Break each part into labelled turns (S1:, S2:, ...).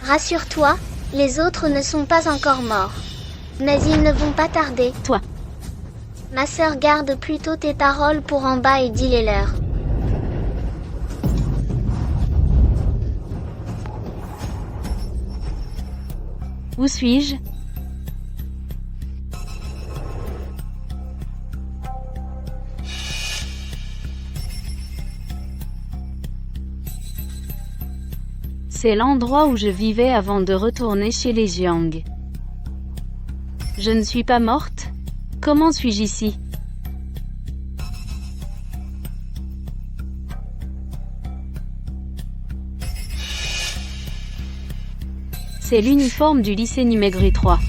S1: Rassure-toi, les autres ne sont pas encore morts. Mais ils ne vont pas tarder.
S2: Toi.
S1: Ma sœur, garde plutôt tes paroles pour en bas et dis-les-leur.
S2: Où suis-je? C'est l'endroit où je vivais avant de retourner chez les Jiang. Je ne suis pas morte? Comment suis-je ici? C'est l'uniforme du lycée numéro 3.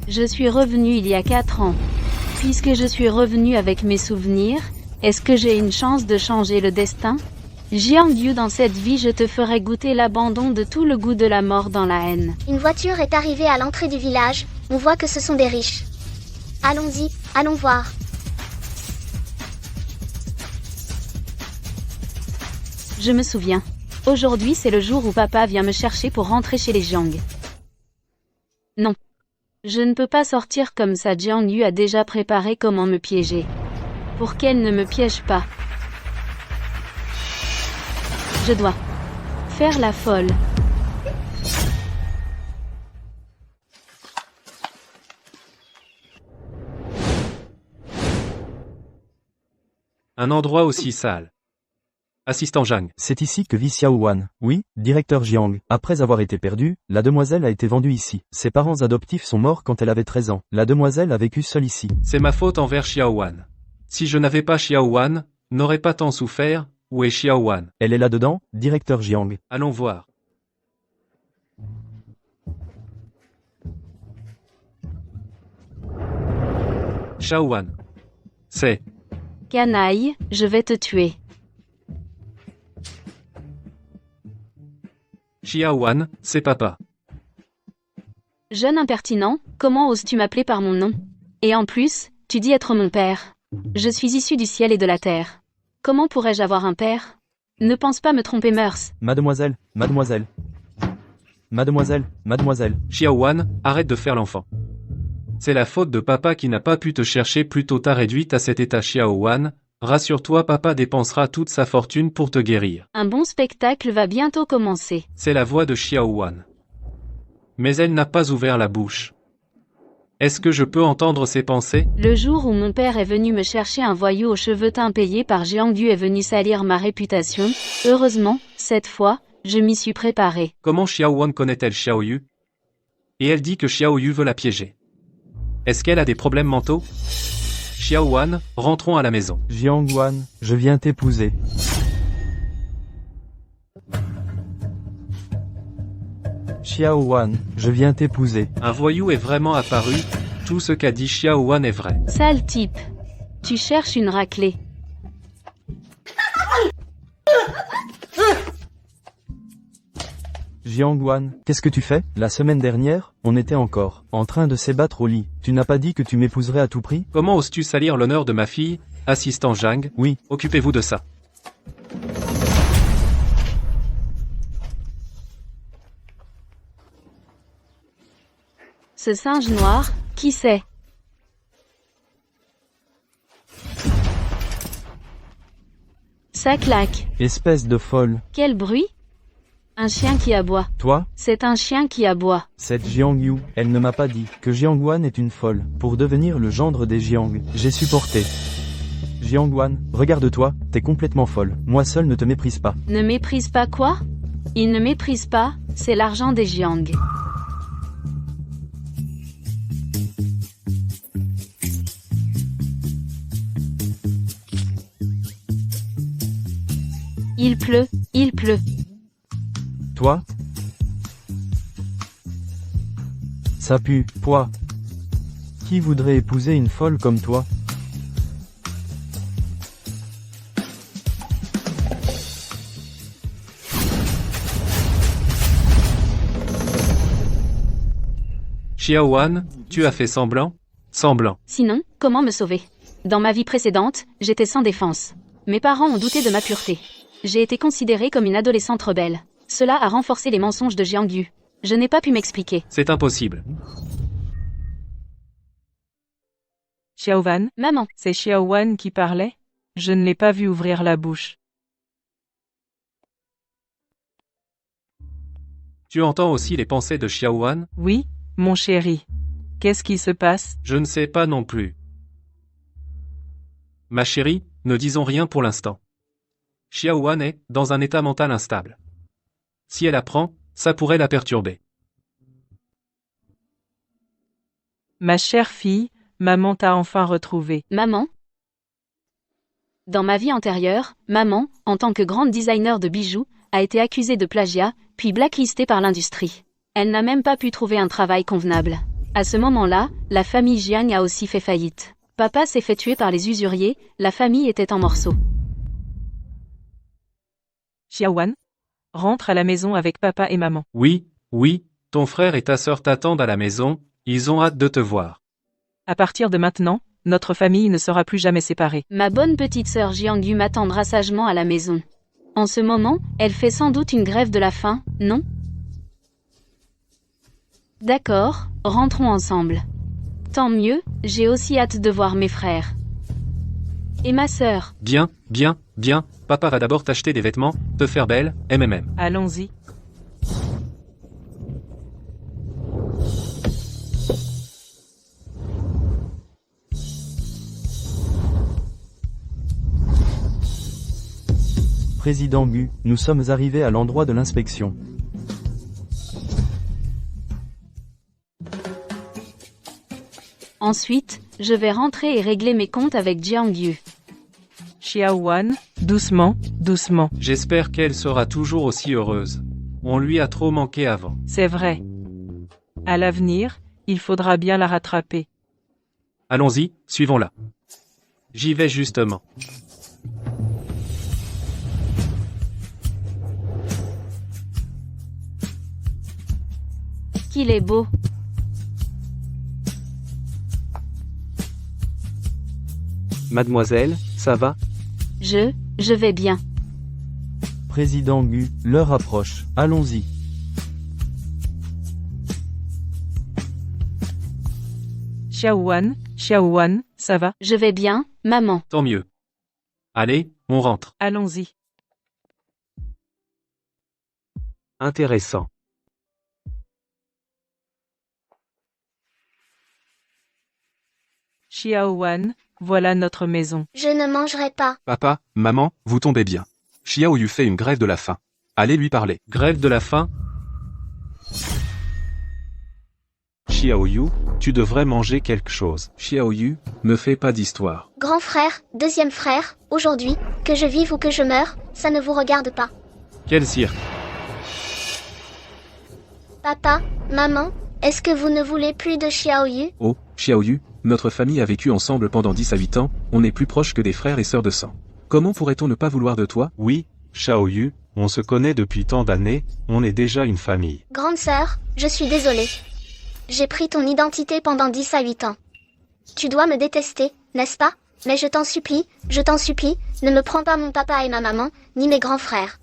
S2: Je suis revenue il y a 4 ans. Puisque je suis revenue avec mes souvenirs, est-ce que j'ai une chance de changer le destin? Jiang Yu, dans cette vie je te ferai goûter l'abandon de tout le goût de la mort dans la haine.
S1: Une voiture est arrivée à l'entrée du village, on voit que ce sont des riches. Allons-y, allons voir.
S2: Je me souviens. Aujourd'hui c'est le jour où papa vient me chercher pour rentrer chez les Jiang. Non. Je ne peux pas sortir comme ça. Jiang Yu a déjà préparé comment me piéger. Pour qu'elle ne me piège pas. Je dois faire la folle.
S3: Un endroit aussi sale. Assistant Zhang.
S4: C'est ici que vit Xiao Wan. Oui, directeur Jiang. Après avoir été perdue, la demoiselle a été vendue ici. Ses parents adoptifs sont morts quand elle avait 13 ans. La demoiselle a vécu seule ici.
S3: C'est ma faute envers Xiao Wan. Si je n'avais pas Xiao Wan, n'aurais pas tant souffert. Où est Xiao Wan?
S4: Elle est là-dedans, directeur Jiang.
S3: Allons voir. Xiao Wan. C'est.
S2: Canaille, je vais te tuer.
S3: Xiao Wan, c'est papa.
S2: Jeune impertinent, comment oses-tu m'appeler par mon nom? Et en plus, tu dis être mon père. Je suis issu du ciel et de la terre. Comment pourrais-je avoir un père? Ne pense pas me tromper, Meurs.
S4: Mademoiselle, mademoiselle. Mademoiselle, mademoiselle.
S3: Xiao Wan, arrête de faire l'enfant. C'est la faute de papa qui n'a pas pu te chercher plus tôt. T'as réduite à cet état. Xiao Wan, rassure-toi, papa dépensera toute sa fortune pour te guérir.
S2: Un bon spectacle va bientôt commencer.
S3: C'est la voix de Xiao Wan. Mais elle n'a pas ouvert la bouche. Est-ce que je peux entendre ses pensées?
S2: Le jour où mon père est venu me chercher, un voyou aux cheveux teints payé par Jiang Yu est venu salir ma réputation. Heureusement, cette fois, je m'y suis préparé.
S3: Comment Xiao Wan connaît-elle Xiao Yu? Et elle dit que Xiao Yu veut la piéger. Est-ce qu'elle a des problèmes mentaux? Xiao Wan, rentrons à la maison.
S4: Jiang Wan, je viens t'épouser. Xiao Wan, je viens t'épouser.
S3: Un voyou est vraiment apparu, tout ce qu'a dit Xiao Wan est vrai.
S2: Sale type. Tu cherches une raclée.
S4: Jiang Wan, qu'est-ce que tu fais? La semaine dernière, on était encore en train de s'ébattre au lit. Tu n'as pas dit que tu m'épouserais à tout prix?
S3: Comment oses-tu salir l'honneur de ma fille, assistant Zhang?
S4: Oui.
S3: Occupez-vous de ça.
S2: Ce singe noir, qui c'est? Ça claque.
S4: Espèce de folle.
S2: Quel bruit? Un chien qui aboie.
S4: Toi?
S2: C'est un chien qui aboie.
S4: Cette Jiang Yu, elle ne m'a pas dit que Jiang Wan est une folle. Pour devenir le gendre des Jiang, j'ai supporté. Jiang Wan, regarde-toi, t'es complètement folle. Moi seul ne te méprise pas.
S2: Ne méprise pas quoi? Il ne méprise pas, c'est l'argent des Jiang. Il pleut, il pleut.
S4: Toi? Ça pue, poids. Qui voudrait épouser une folle comme toi?
S3: Xiao Wan, tu as fait semblant? Semblant.
S2: Sinon, comment me sauver? Dans ma vie précédente, j'étais sans défense. Mes parents ont douté de ma pureté. J'ai été considérée comme une adolescente rebelle. Cela a renforcé les mensonges de Jiang Yu. Je n'ai pas pu m'expliquer.
S3: C'est impossible.
S5: Xiaowan,
S2: Maman,
S5: c'est Xiaowan qui parlait? Je ne l'ai pas vu ouvrir la bouche.
S3: Tu entends aussi les pensées de Xiaowan?
S5: Oui, mon chéri. Qu'est-ce qui se passe?
S3: Je ne sais pas non plus. Ma chérie, ne disons rien pour l'instant. Xiaowan est dans un état mental instable. Si elle apprend, ça pourrait la perturber.
S5: Ma chère fille, maman t'a enfin retrouvée.
S2: maman. Dans ma vie antérieure, maman, en tant que grande designer de bijoux, a été accusée de plagiat, puis blacklistée par l'industrie. Elle n'a même pas pu trouver un travail convenable. À ce moment-là, la famille Jiang a aussi fait faillite. Papa s'est fait tuer par les usuriers, la famille était en morceaux.
S5: Xiaowan, rentre à la maison avec papa et maman.
S3: Oui, oui, ton frère et ta sœur t'attendent à la maison, ils ont hâte de te voir.
S5: À partir de maintenant, notre famille ne sera plus jamais séparée.
S2: Ma bonne petite sœur Jiang Yu m'attendra sagement à la maison. En ce moment, elle fait sans doute une grève de la faim, non? D'accord, rentrons ensemble. Tant mieux, j'ai aussi hâte de voir mes frères. Et ma sœur.
S3: Bien, bien, bien, papa va d'abord t'acheter des vêtements, te faire belle, MMM.
S5: Allons-y.
S4: Président Gu, nous sommes arrivés à l'endroit de l'inspection.
S2: Ensuite, je vais rentrer et régler mes comptes avec Jiang Yu.
S5: Xiaowan, doucement, doucement.
S3: J'espère qu'elle sera toujours aussi heureuse. On lui a trop manqué avant.
S5: C'est vrai. À l'avenir, il faudra bien la rattraper.
S3: Allons-y, suivons-la. J'y vais justement.
S2: Qu'il est beau.
S3: Mademoiselle, ça va?
S2: Je vais bien.
S4: Président Gu, l'heure approche, allons-y.
S5: Xiaowan, Xiaowan, ça va?
S2: Je vais bien, maman.
S3: Tant mieux. Allez, on rentre.
S5: Allons-y.
S3: Intéressant.
S5: Xiaowan, voilà notre maison.
S1: Je ne mangerai pas.
S6: Papa, maman, vous tombez bien. Xiao Yu fait une grève de la faim. Allez lui parler.
S3: Grève de la faim?
S7: Xiao Yu, tu devrais manger quelque chose.
S3: Xiao Yu, me fais pas d'histoire.
S1: Grand frère, deuxième frère, aujourd'hui, que je vive ou que je meure, ça ne vous regarde pas.
S3: Quel cirque?
S1: Papa, maman, est-ce que vous ne voulez plus de Xiao Yu?
S6: Oh, Xiao Yu, notre famille a vécu ensemble pendant 10 à 8 ans, on est plus proches que des frères et sœurs de sang. Comment pourrait-on ne pas vouloir de toi?
S7: Oui, Xiao Yu, on se connaît depuis tant d'années, on est déjà une famille.
S1: Grande sœur, je suis désolée. J'ai pris ton identité pendant 10 à 8 ans. Tu dois me détester, n'est-ce pas? Mais je t'en supplie, ne me prends pas mon papa et ma maman, ni mes grands frères.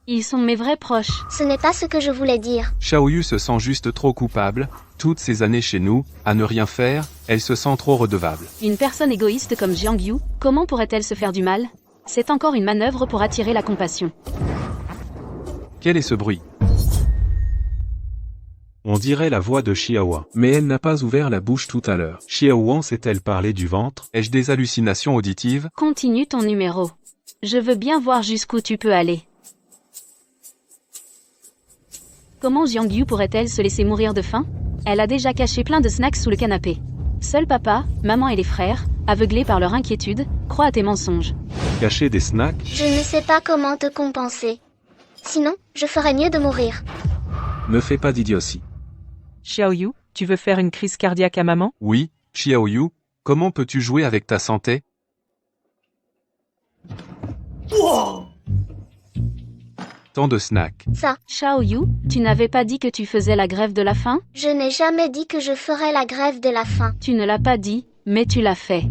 S2: Ils sont mes vrais proches.
S1: Ce n'est pas ce que je voulais dire.
S6: Xiao Yu se sent juste trop coupable, toutes ces années chez nous, à ne rien faire, elle se sent trop redevable.
S2: Une personne égoïste comme Jiang Yu, comment pourrait-elle se faire du mal? C'est encore une manœuvre pour attirer la compassion.
S6: Quel est ce bruit?
S7: On dirait la voix de Xiaowan.
S6: Mais elle n'a pas ouvert la bouche tout à l'heure.
S7: Xiaowan s'est-elle parlé du ventre?
S6: Ai-je des hallucinations auditives?
S2: Continue ton numéro. Je veux bien voir jusqu'où tu peux aller. Comment Jiang Yu pourrait-elle se laisser mourir de faim? Elle a déjà caché plein de snacks sous le canapé. Seul papa, maman et les frères, aveuglés par leur inquiétude, croient à tes mensonges.
S7: Cacher des snacks?
S1: Je ne sais pas comment te compenser. Sinon, je ferais mieux de mourir.
S6: Ne fais pas d'idiotie.
S5: Xiao Yu, tu veux faire une crise cardiaque à maman?
S6: Oui, Xiao Yu, comment peux-tu jouer avec ta santé? Tant de snacks.
S1: Ça,
S2: Xiao Yu, tu n'avais pas dit que tu faisais la grève de la faim?
S1: je n'ai jamais dit que je ferais la grève de la faim.
S2: Tu ne l'as pas dit, mais tu l'as fait.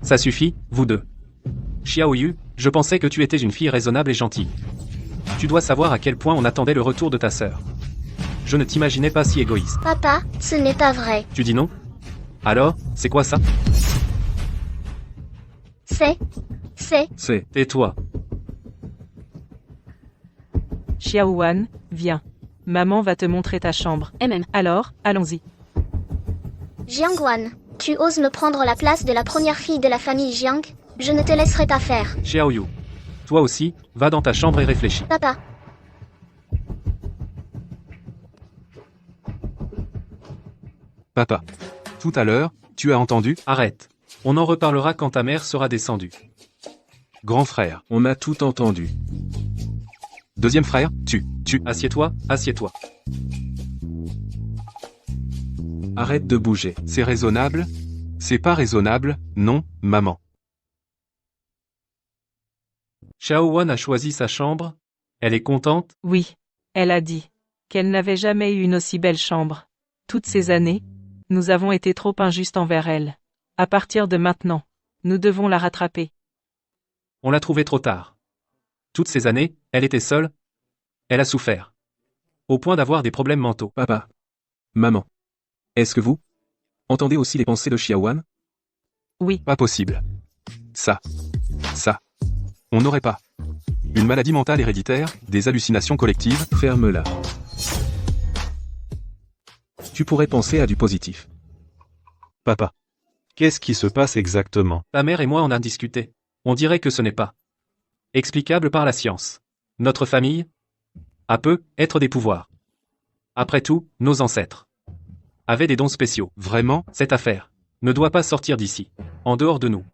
S3: Ça suffit, vous deux. Xiaoyu, je pensais que tu étais une fille raisonnable et gentille. Tu dois savoir à quel point on attendait le retour de ta sœur. Je ne t'imaginais pas si égoïste.
S1: Papa, ce n'est pas vrai.
S3: Tu dis non? Alors, c'est quoi ça?
S1: C'est...
S3: Tais-toi.
S5: Xiaowan, viens. Maman va te montrer ta chambre. Alors, allons-y.
S1: Jiangwan, tu oses me prendre la place de la première fille de la famille Jiang? Je ne te laisserai pas faire.
S3: Xiaoyu. Toi aussi, va dans ta chambre et réfléchis.
S1: Papa,
S7: Papa. Tout à l'heure, tu as entendu?
S3: Arrête. On en reparlera quand ta mère sera descendue.
S7: Grand frère.
S6: On a tout entendu.
S7: Deuxième frère, tu.
S3: Assieds-toi, assieds-toi.
S6: Arrête de bouger.
S7: C'est raisonnable? C'est pas raisonnable, non, maman.
S3: Xiaowan a choisi sa chambre. Elle est contente?
S5: Oui. Elle a dit qu'elle n'avait jamais eu une aussi belle chambre. Toutes ces années, nous avons été trop injustes envers elle. À partir de maintenant, nous devons la rattraper.
S3: On l'a trouvée trop tard. Toutes ces années, elle était seule. Elle a souffert. Au point d'avoir des problèmes mentaux.
S6: Papa. Maman. Est-ce que vous entendez aussi les pensées de Xiaowan?
S5: Oui.
S7: Pas possible. Ça. On n'aurait pas. Une maladie mentale héréditaire, des hallucinations collectives.
S6: Ferme-la. Tu pourrais penser à du positif.
S7: Papa. Qu'est-ce qui se passe exactement?
S3: Ta mère et moi en a discuté. On dirait que ce n'est pas explicable par la science. Notre famille peut être des pouvoirs. Après tout, nos ancêtres avaient des dons spéciaux.
S7: Vraiment?
S3: Cette affaire ne doit pas sortir d'ici, en dehors de nous.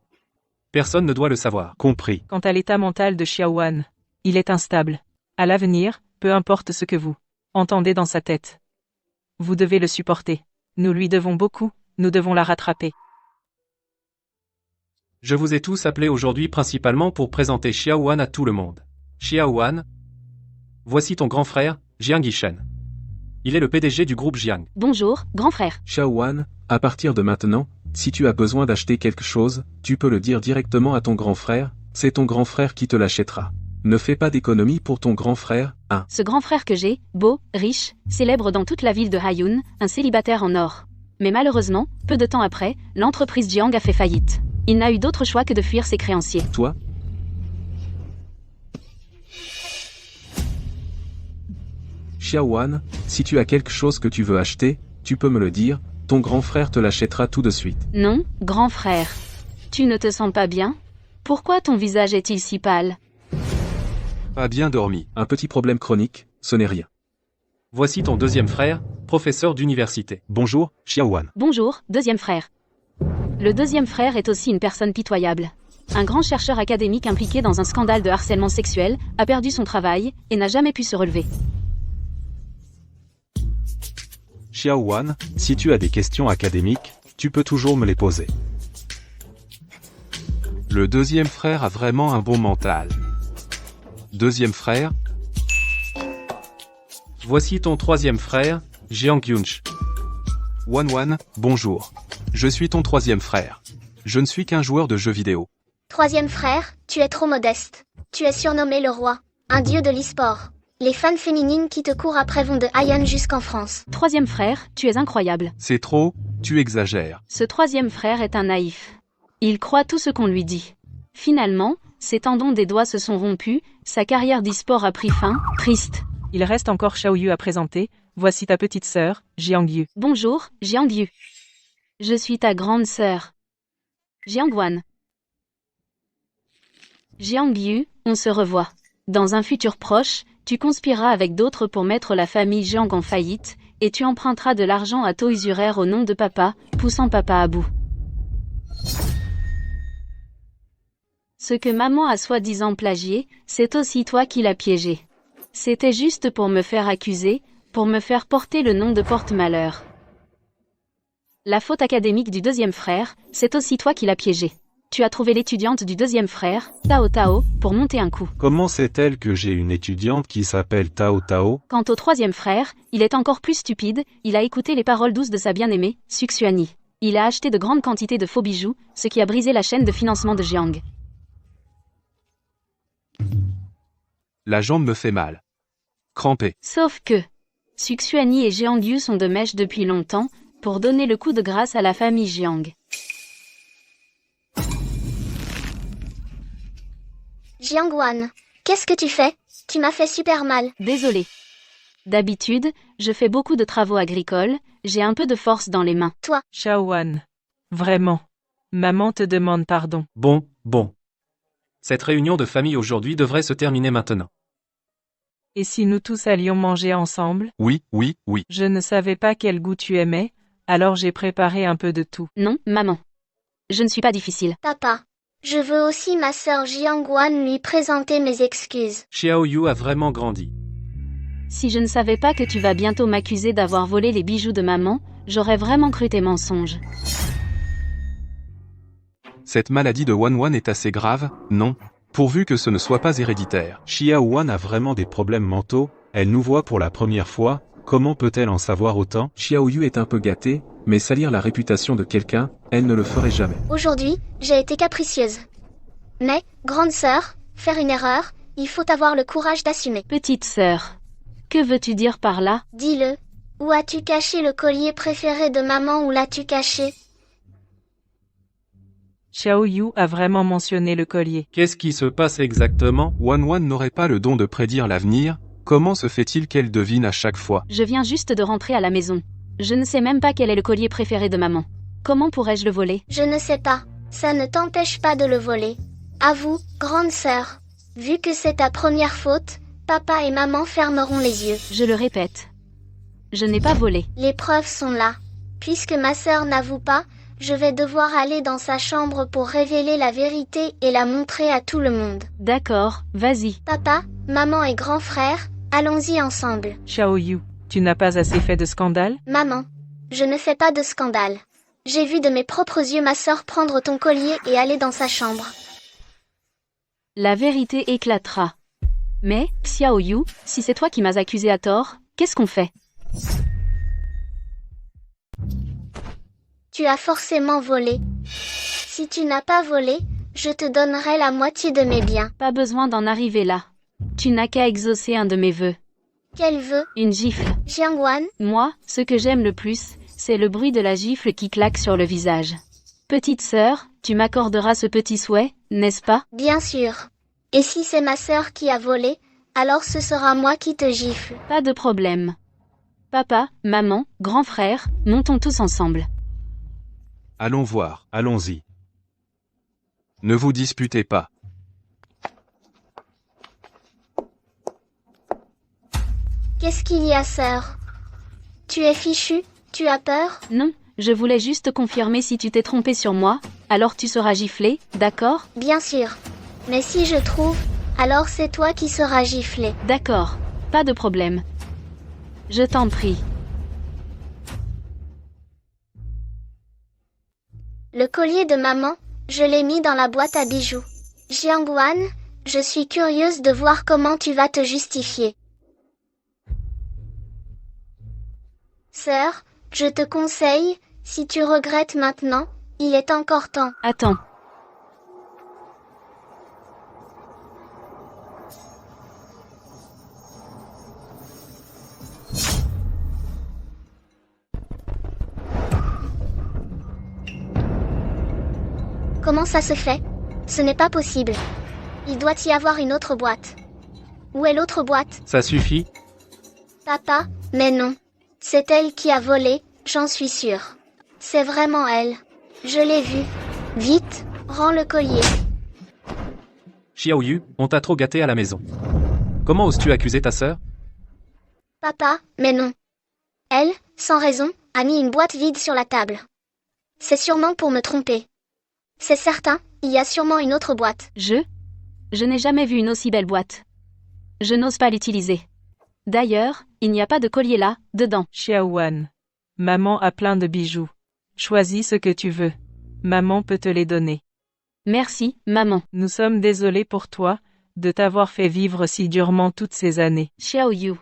S3: Personne ne doit le savoir.
S7: Compris.
S5: Quant à l'état mental de Xiaowan, il est instable. À l'avenir, peu importe ce que vous entendez dans sa tête, vous devez le supporter. Nous lui devons beaucoup, nous devons la rattraper.
S3: Je vous ai tous appelés aujourd'hui principalement pour présenter Xiaowan à tout le monde. Xiaowan, voici ton grand frère, Jiang Yishen. Il est le PDG du groupe Jiang.
S2: Bonjour, grand frère.
S6: Xiaowan, à partir de maintenant, si tu as besoin d'acheter quelque chose, tu peux le dire directement à ton grand frère, c'est ton grand frère qui te l'achètera. Ne fais pas d'économie pour ton grand frère, hein.
S2: Ce grand frère que j'ai, beau, riche, célèbre dans toute la ville de Haiyun, un célibataire en or. Mais malheureusement, peu de temps après, l'entreprise Jiang a fait faillite. Il n'a eu d'autre choix que de fuir ses créanciers.
S6: Toi? Xiaowan, si tu as quelque chose que tu veux acheter, tu peux me le dire, ton grand frère te l'achètera tout de suite.
S2: Non, grand frère. Tu ne te sens pas bien? Pourquoi ton visage est-il si pâle?
S7: Pas bien dormi.
S6: Un petit problème chronique, ce n'est rien.
S3: Voici ton deuxième frère, professeur d'université.
S7: Bonjour, Xiaowan.
S2: Bonjour, deuxième frère. Le deuxième frère est aussi une personne pitoyable. Un grand chercheur académique impliqué dans un scandale de harcèlement sexuel, a perdu son travail, et n'a jamais pu se relever.
S7: Xiaowan, si tu as des questions académiques, tu peux toujours me les poser. Le deuxième frère a vraiment un bon mental. Deuxième frère,
S3: Voici ton troisième frère, Jiang Yunch.
S7: Wan, bonjour. Je suis ton troisième frère. Je ne suis qu'un joueur de jeux vidéo.
S1: troisième frère, tu es trop modeste. Tu es surnommé le roi, un dieu de l'e-sport. Les fans féminines qui te courent après vont de Haiyun jusqu'en France.
S2: Troisième frère, tu es incroyable.
S7: C'est trop, tu exagères.
S2: Ce troisième frère est un naïf. Il croit tout ce qu'on lui dit. Finalement, ses tendons des doigts se sont rompus, sa carrière d'e-sport a pris fin, triste.
S5: Il reste encore Xiaoyu à présenter. Voici ta petite sœur, Jiangyu.
S2: Bonjour, Jiangyu. Je suis ta grande sœur. Jiangwan. Jiangyu, on se revoit. Dans un futur proche, tu conspireras avec d'autres pour mettre la famille Jiang en faillite, et tu emprunteras de l'argent à taux usuraire au nom de papa, poussant papa à bout. Ce que maman a soi-disant plagié, c'est aussi toi qui l'as piégé. C'était juste pour me faire accuser, pour me faire porter le nom de porte-malheur. La faute académique du deuxième frère, c'est aussi toi qui l'as piégé. Tu as trouvé l'étudiante du deuxième frère, Tao Tao, pour monter un coup.
S7: Comment sait-elle que j'ai une étudiante qui s'appelle Tao Tao?
S2: Quant au troisième frère, il est encore plus stupide, il a écouté les paroles douces de sa bien-aimée, Suxuani. Il a acheté de grandes quantités de faux bijoux, ce qui a brisé la chaîne de financement de Jiang.
S7: La jambe me fait mal. Crampé.
S2: Sauf que Suxuani et Jiang Yu sont de mèche depuis longtemps, pour donner le coup de grâce à la famille Jiang.
S1: Jiangwan, qu'est-ce que tu fais? Tu m'as fait super mal.
S2: Désolé. D'habitude, je fais beaucoup de travaux agricoles, j'ai un peu de force dans les mains.
S5: Xiaowan. Vraiment. Maman te demande pardon.
S3: Bon. Cette réunion de famille aujourd'hui devrait se terminer maintenant.
S5: Et si nous tous allions manger ensemble?
S7: Oui.
S5: Je ne savais pas quel goût tu aimais, alors j'ai préparé un peu de tout.
S2: Non, maman. Je ne suis pas difficile.
S1: Papa, je veux aussi ma sœur Jiangwan lui présenter mes excuses.
S3: Xiao Yu a vraiment grandi.
S2: Si je ne savais pas que tu vas bientôt m'accuser d'avoir volé les bijoux de maman, j'aurais vraiment cru tes mensonges.
S7: Cette maladie de Wan est assez grave, non? Pourvu que ce ne soit pas héréditaire.
S6: Xiaowan a vraiment des problèmes mentaux, elle nous voit pour la première fois, comment peut-elle en savoir autant? Xiaoyu est un peu gâtée, mais salir la réputation de quelqu'un, elle ne le ferait jamais.
S1: Aujourd'hui, j'ai été capricieuse. Mais, grande sœur, faire une erreur, il faut avoir le courage d'assumer.
S2: Petite sœur. Que veux-tu dire par là?
S1: Dis-le. Où as-tu caché le collier préféré de maman? Où l'as-tu caché?
S5: Xiao Yu a vraiment mentionné le collier.
S3: Qu'est-ce qui se passe exactement?
S7: Wan n'aurait pas le don de prédire l'avenir, comment se fait-il qu'elle devine à chaque fois?
S2: Je viens juste de rentrer à la maison. Je ne sais même pas quel est le collier préféré de maman. Comment pourrais-je le voler?
S1: Je ne sais pas. Ça ne t'empêche pas de le voler. Avoue, grande sœur. Vu que c'est ta première faute, papa et maman fermeront les yeux.
S2: Je le répète. Je n'ai pas volé.
S1: Les preuves sont là. Puisque ma sœur n'avoue pas, je vais devoir aller dans sa chambre pour révéler la vérité et la montrer à tout le monde.
S2: D'accord, vas-y.
S1: Papa, maman et grand frère, allons-y ensemble.
S5: Xiao Yu, tu n'as pas assez fait de scandale?
S1: Maman, je ne fais pas de scandale. J'ai vu de mes propres yeux ma sœur prendre ton collier et aller dans sa chambre.
S2: La vérité éclatera. Mais, Xiao Yu, si c'est toi qui m'as accusé à tort, qu'est-ce qu'on fait?
S1: Tu as forcément volé. Si tu n'as pas volé, je te donnerai la moitié de mes biens.
S2: Pas besoin d'en arriver là. Tu n'as qu'à exaucer un de mes vœux.
S1: Quel vœu?
S2: Une gifle.
S1: Jiangwan,
S2: Moi, ce que j'aime le plus, c'est le bruit de la gifle qui claque sur le visage. Petite sœur, tu m'accorderas ce petit souhait, n'est-ce pas?
S1: bien sûr. Et si c'est ma sœur qui a volé, alors ce sera moi qui te gifle.
S2: Pas de problème. Papa, maman, grand frère, montons tous ensemble.
S7: Allons voir, allons-y. Ne vous disputez pas.
S1: Qu'est-ce qu'il y a, sœur? Tu es fichue? Tu as peur?
S2: Non, je voulais juste confirmer si tu t'es trompé sur moi, alors tu seras giflé, d'accord?
S1: Bien sûr. Mais si je trouve, alors c'est toi qui seras giflé.
S2: D'accord, pas de problème. Je t'en prie.
S1: Le collier de maman, je l'ai mis dans la boîte à bijoux. Jiangwan, je suis curieuse de voir comment tu vas te justifier. Sœur, je te conseille, si tu regrettes maintenant, il est encore temps.
S2: Attends.
S1: Comment ça se fait? Ce n'est pas possible. Il doit y avoir une autre boîte. Où est l'autre boîte?
S3: Ça suffit?
S1: Papa, mais non. C'est elle qui a volé, j'en suis sûre. C'est vraiment elle. Je l'ai vue. Vite, rends le collier.
S3: Xiao Yu, on t'a trop gâté à la maison. Comment oses-tu accuser ta sœur?
S1: Papa, mais non. Elle, sans raison, a mis une boîte vide sur la table. C'est sûrement pour me tromper. C'est certain, il y a sûrement une autre boîte.
S2: Je n'ai jamais vu une aussi belle boîte. Je n'ose pas l'utiliser. D'ailleurs, il n'y a pas de collier là, dedans.
S5: Xiaowan. Maman a plein de bijoux. Choisis ce que tu veux. Maman peut te les donner.
S2: Merci, maman.
S5: Nous sommes désolés pour toi, de t'avoir fait vivre si durement toutes ces années.
S2: Xiao Yu.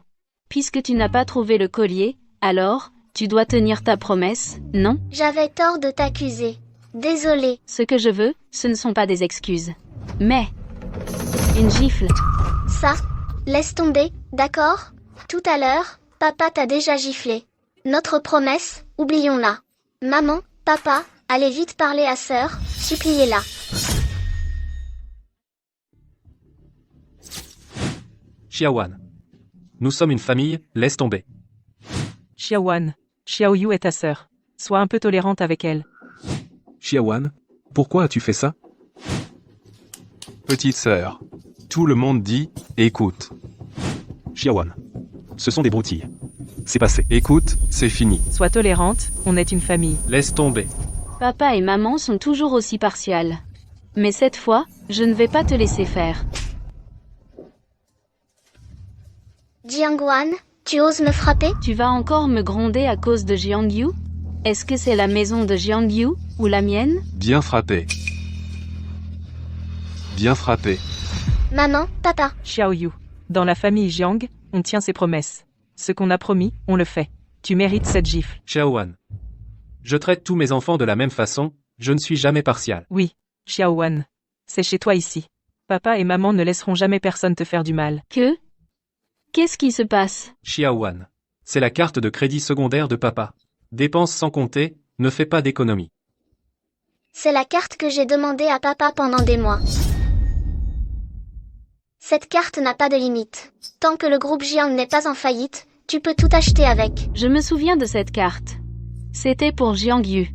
S2: Puisque tu n'as pas trouvé le collier, alors, tu dois tenir ta promesse, non?
S1: J'avais tort de t'accuser. Désolée.
S2: Ce que je veux, ce ne sont pas des excuses. Mais... une gifle.
S1: Ça, laisse tomber, d'accord? Tout à l'heure, papa t'a déjà giflé. Notre promesse, oublions-la. Maman, papa, allez vite parler à sœur, suppliez-la.
S3: Xiaowan. Nous sommes une famille, laisse tomber.
S5: Xiaowan, Xiaoyu est ta sœur. Sois un peu tolérante avec elle.
S6: Xiaowan, pourquoi as-tu fait ça?
S7: Petite sœur. Tout le monde dit, écoute.
S8: Xiaowan. Ce sont des broutilles. C'est passé.
S7: Écoute, c'est fini.
S5: Sois tolérante, on est une famille.
S3: Laisse tomber.
S2: Papa et maman sont toujours aussi partials. Mais cette fois, je ne vais pas te laisser faire.
S1: Jiangwan, tu oses me frapper?
S2: Tu vas encore me gronder à cause de Jiangyu? Est-ce que c'est la maison de Jiangyu, ou la mienne?
S7: Bien frappé. Bien frappé.
S1: Maman, papa.
S5: Xiaoyu. Dans la famille Jiang, on tient ses promesses. Ce qu'on a promis, on le fait. Tu mérites cette gifle.
S3: Xiaowan. Je traite tous mes enfants de la même façon, je ne suis jamais partial.
S5: Oui, Xiaowan. C'est chez toi ici. Papa et maman ne laisseront jamais personne te faire du mal.
S2: Qu'est-ce qui se passe?
S3: Xiaowan. C'est la carte de crédit secondaire de papa. Dépense sans compter, ne fais pas d'économie.
S1: C'est la carte que j'ai demandée à papa pendant des mois. Cette carte n'a pas de limite. Tant que le groupe Jiang n'est pas en faillite, tu peux tout acheter avec.
S2: Je me souviens de cette carte. C'était pour Jiangyu.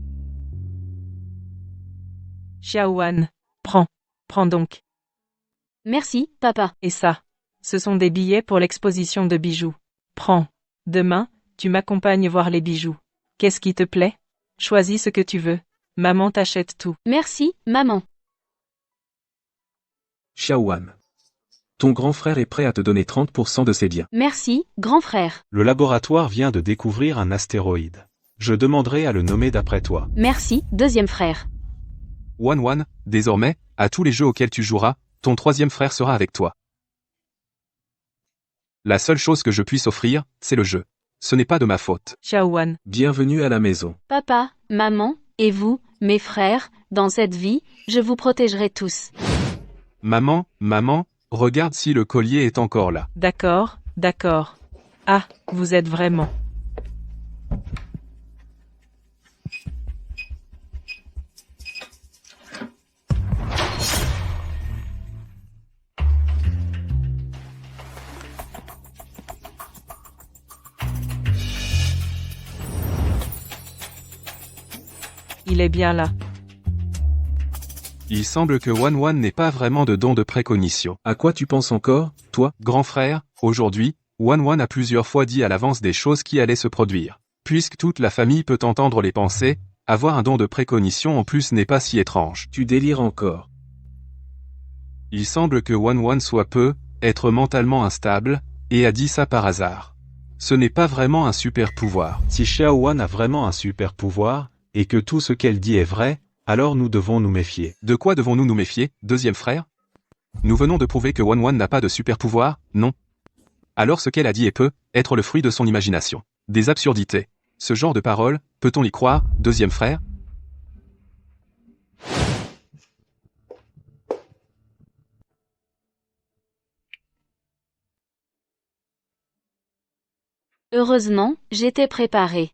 S5: Xiaowan. Prends donc.
S2: Merci, papa.
S5: Et ça. Ce sont des billets pour l'exposition de bijoux. Prends. Demain, tu m'accompagnes voir les bijoux. Qu'est-ce qui te plaît? Choisis ce que tu veux. Maman t'achète tout.
S2: Merci, maman.
S6: Xiaowan. Ton grand frère est prêt à te donner 30% de ses biens.
S2: Merci, grand frère.
S8: Le laboratoire vient de découvrir un astéroïde. Je demanderai à le nommer d'après toi.
S2: Merci, deuxième frère.
S7: Wan, désormais, à tous les jeux auxquels tu joueras, ton troisième frère sera avec toi. La seule chose que je puisse offrir, c'est le jeu. Ce n'est pas de ma faute.
S5: Xiaowan.
S6: Bienvenue à la maison.
S2: Papa, maman, et vous, mes frères, dans cette vie, je vous protégerai tous.
S7: Maman, regarde si le collier est encore là.
S5: D'accord. Ah, vous êtes vraiment. Il est bien là.
S7: Il semble que Wan n'ait pas vraiment de don de précognition.
S6: À quoi tu penses encore, toi?
S7: Grand frère, aujourd'hui, Wan a plusieurs fois dit à l'avance des choses qui allaient se produire. Puisque toute la famille peut entendre les pensées, avoir un don de précognition en plus n'est pas si étrange.
S6: Tu délires encore.
S7: Il semble que Wan soit être mentalement instable, et a dit ça par hasard. Ce n'est pas vraiment un super pouvoir.
S8: Si Xiaowan a vraiment un super pouvoir, et que tout ce qu'elle dit est vrai, alors nous devons nous méfier.
S7: De quoi devons-nous nous méfier, deuxième frère? Nous venons de prouver que Wan n'a pas de super pouvoir, non? Alors ce qu'elle a dit peut être le fruit de son imagination. Des absurdités. Ce genre de paroles, peut-on y croire, deuxième frère?
S2: Heureusement, j'étais préparée.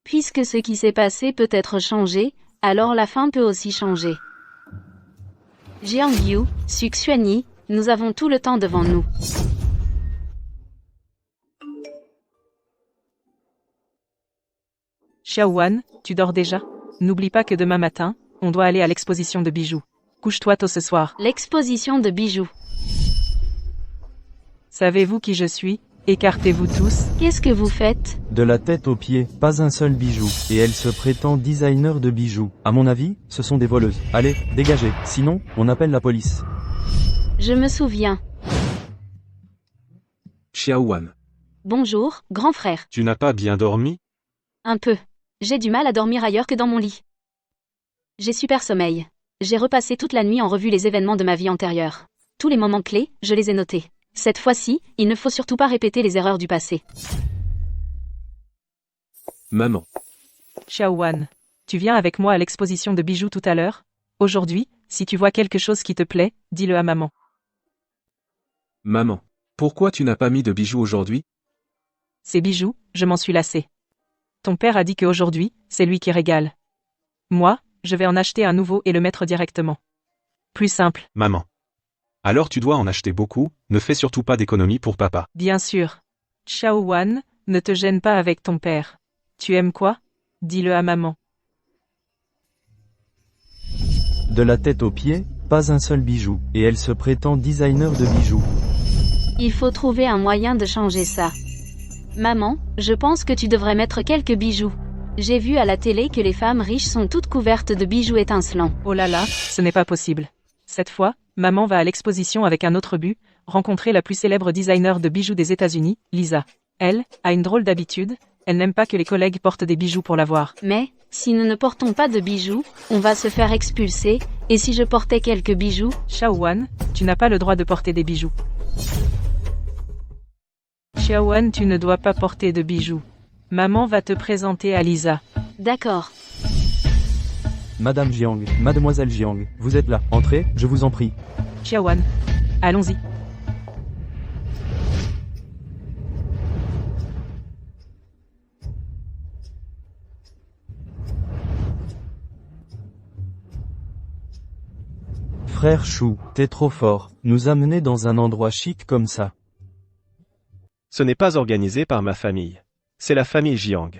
S2: Puisque ce qui s'est passé peut être changé, alors la fin peut aussi changer. Jiangyu, Xuanyi, nous avons tout le temps devant nous.
S5: Xiaowan, tu dors déjà? N'oublie pas que demain matin, on doit aller à l'exposition de bijoux. Couche-toi tôt ce soir.
S2: L'exposition de bijoux.
S5: Savez-vous qui je suis? Écartez-vous tous.
S2: Qu'est-ce que vous faites?
S4: De la tête aux pieds, pas un seul bijou. Et elle se prétend designer de bijoux. À mon avis, ce sont des voleuses. Allez, dégagez. Sinon, on appelle la police.
S2: Je me souviens.
S6: Xiaowan.
S2: Bonjour, grand frère.
S8: Tu n'as pas bien dormi?
S2: Un peu. J'ai du mal à dormir ailleurs que dans mon lit. J'ai super sommeil. J'ai repassé toute la nuit en revue les événements de ma vie antérieure. Tous les moments clés, je les ai notés. Cette fois-ci, il ne faut surtout pas répéter les erreurs du passé.
S6: Maman.
S5: Xiaowan, tu viens avec moi à l'exposition de bijoux tout à l'heure? Aujourd'hui, si tu vois quelque chose qui te plaît, dis-le à maman.
S6: Maman. Pourquoi tu n'as pas mis de bijoux aujourd'hui?
S5: Ces bijoux, je m'en suis lassé. Ton père a dit qu'aujourd'hui, c'est lui qui régale. Moi, je vais en acheter un nouveau et le mettre directement. Plus simple.
S7: Maman. Alors tu dois en acheter beaucoup, ne fais surtout pas d'économie pour papa.
S5: Bien sûr. Xiaowan, ne te gêne pas avec ton père. Tu aimes quoi? Dis-le à maman.
S4: De la tête aux pieds, pas un seul bijou, et elle se prétend designer de bijoux.
S2: Il faut trouver un moyen de changer ça. Maman, je pense que tu devrais mettre quelques bijoux. J'ai vu à la télé que les femmes riches sont toutes couvertes de bijoux étincelants.
S5: Oh là là, ce n'est pas possible. Cette fois, maman va à l'exposition avec un autre but, rencontrer la plus célèbre designer de bijoux des États-Unis, Lisa. Elle a une drôle d'habitude, elle n'aime pas que les collègues portent des bijoux pour la voir.
S2: Mais, si nous ne portons pas de bijoux, on va se faire expulser, et si je portais quelques bijoux?
S5: Xiaowan, tu n'as pas le droit de porter des bijoux. Xiaowan, tu ne dois pas porter de bijoux. Maman va te présenter à Lisa.
S2: D'accord.
S4: Madame Jiang, Mademoiselle Jiang, vous êtes là, entrez, je vous en prie.
S5: Xiaowan, allons-y.
S4: Frère Chou, t'es trop fort, nous amener dans un endroit chic comme ça.
S9: Ce n'est pas organisé par ma famille. C'est la famille Jiang.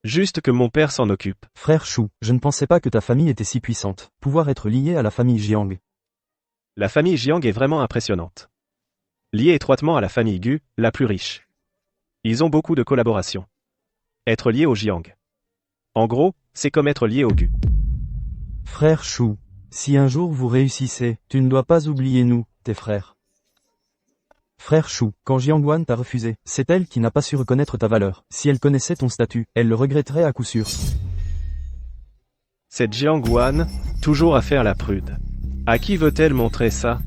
S9: Juste que mon père s'en occupe.
S4: Frère Chou, je ne pensais pas que ta famille était si puissante. Pouvoir être lié à la famille Jiang.
S9: La famille Jiang est vraiment impressionnante. Liée étroitement à la famille Gu, la plus riche. Ils ont beaucoup de collaborations. Être lié au Jiang. En gros, c'est comme être lié au Gu.
S4: Frère Chou, si un jour vous réussissez, tu ne dois pas oublier nous, tes frères. Frère Chou, quand Jiangwan t'a refusé, c'est elle qui n'a pas su reconnaître ta valeur. Si elle connaissait ton statut, elle le regretterait à coup sûr.
S9: Cette Jiangwan, toujours à faire la prude. À qui veut-elle montrer ça?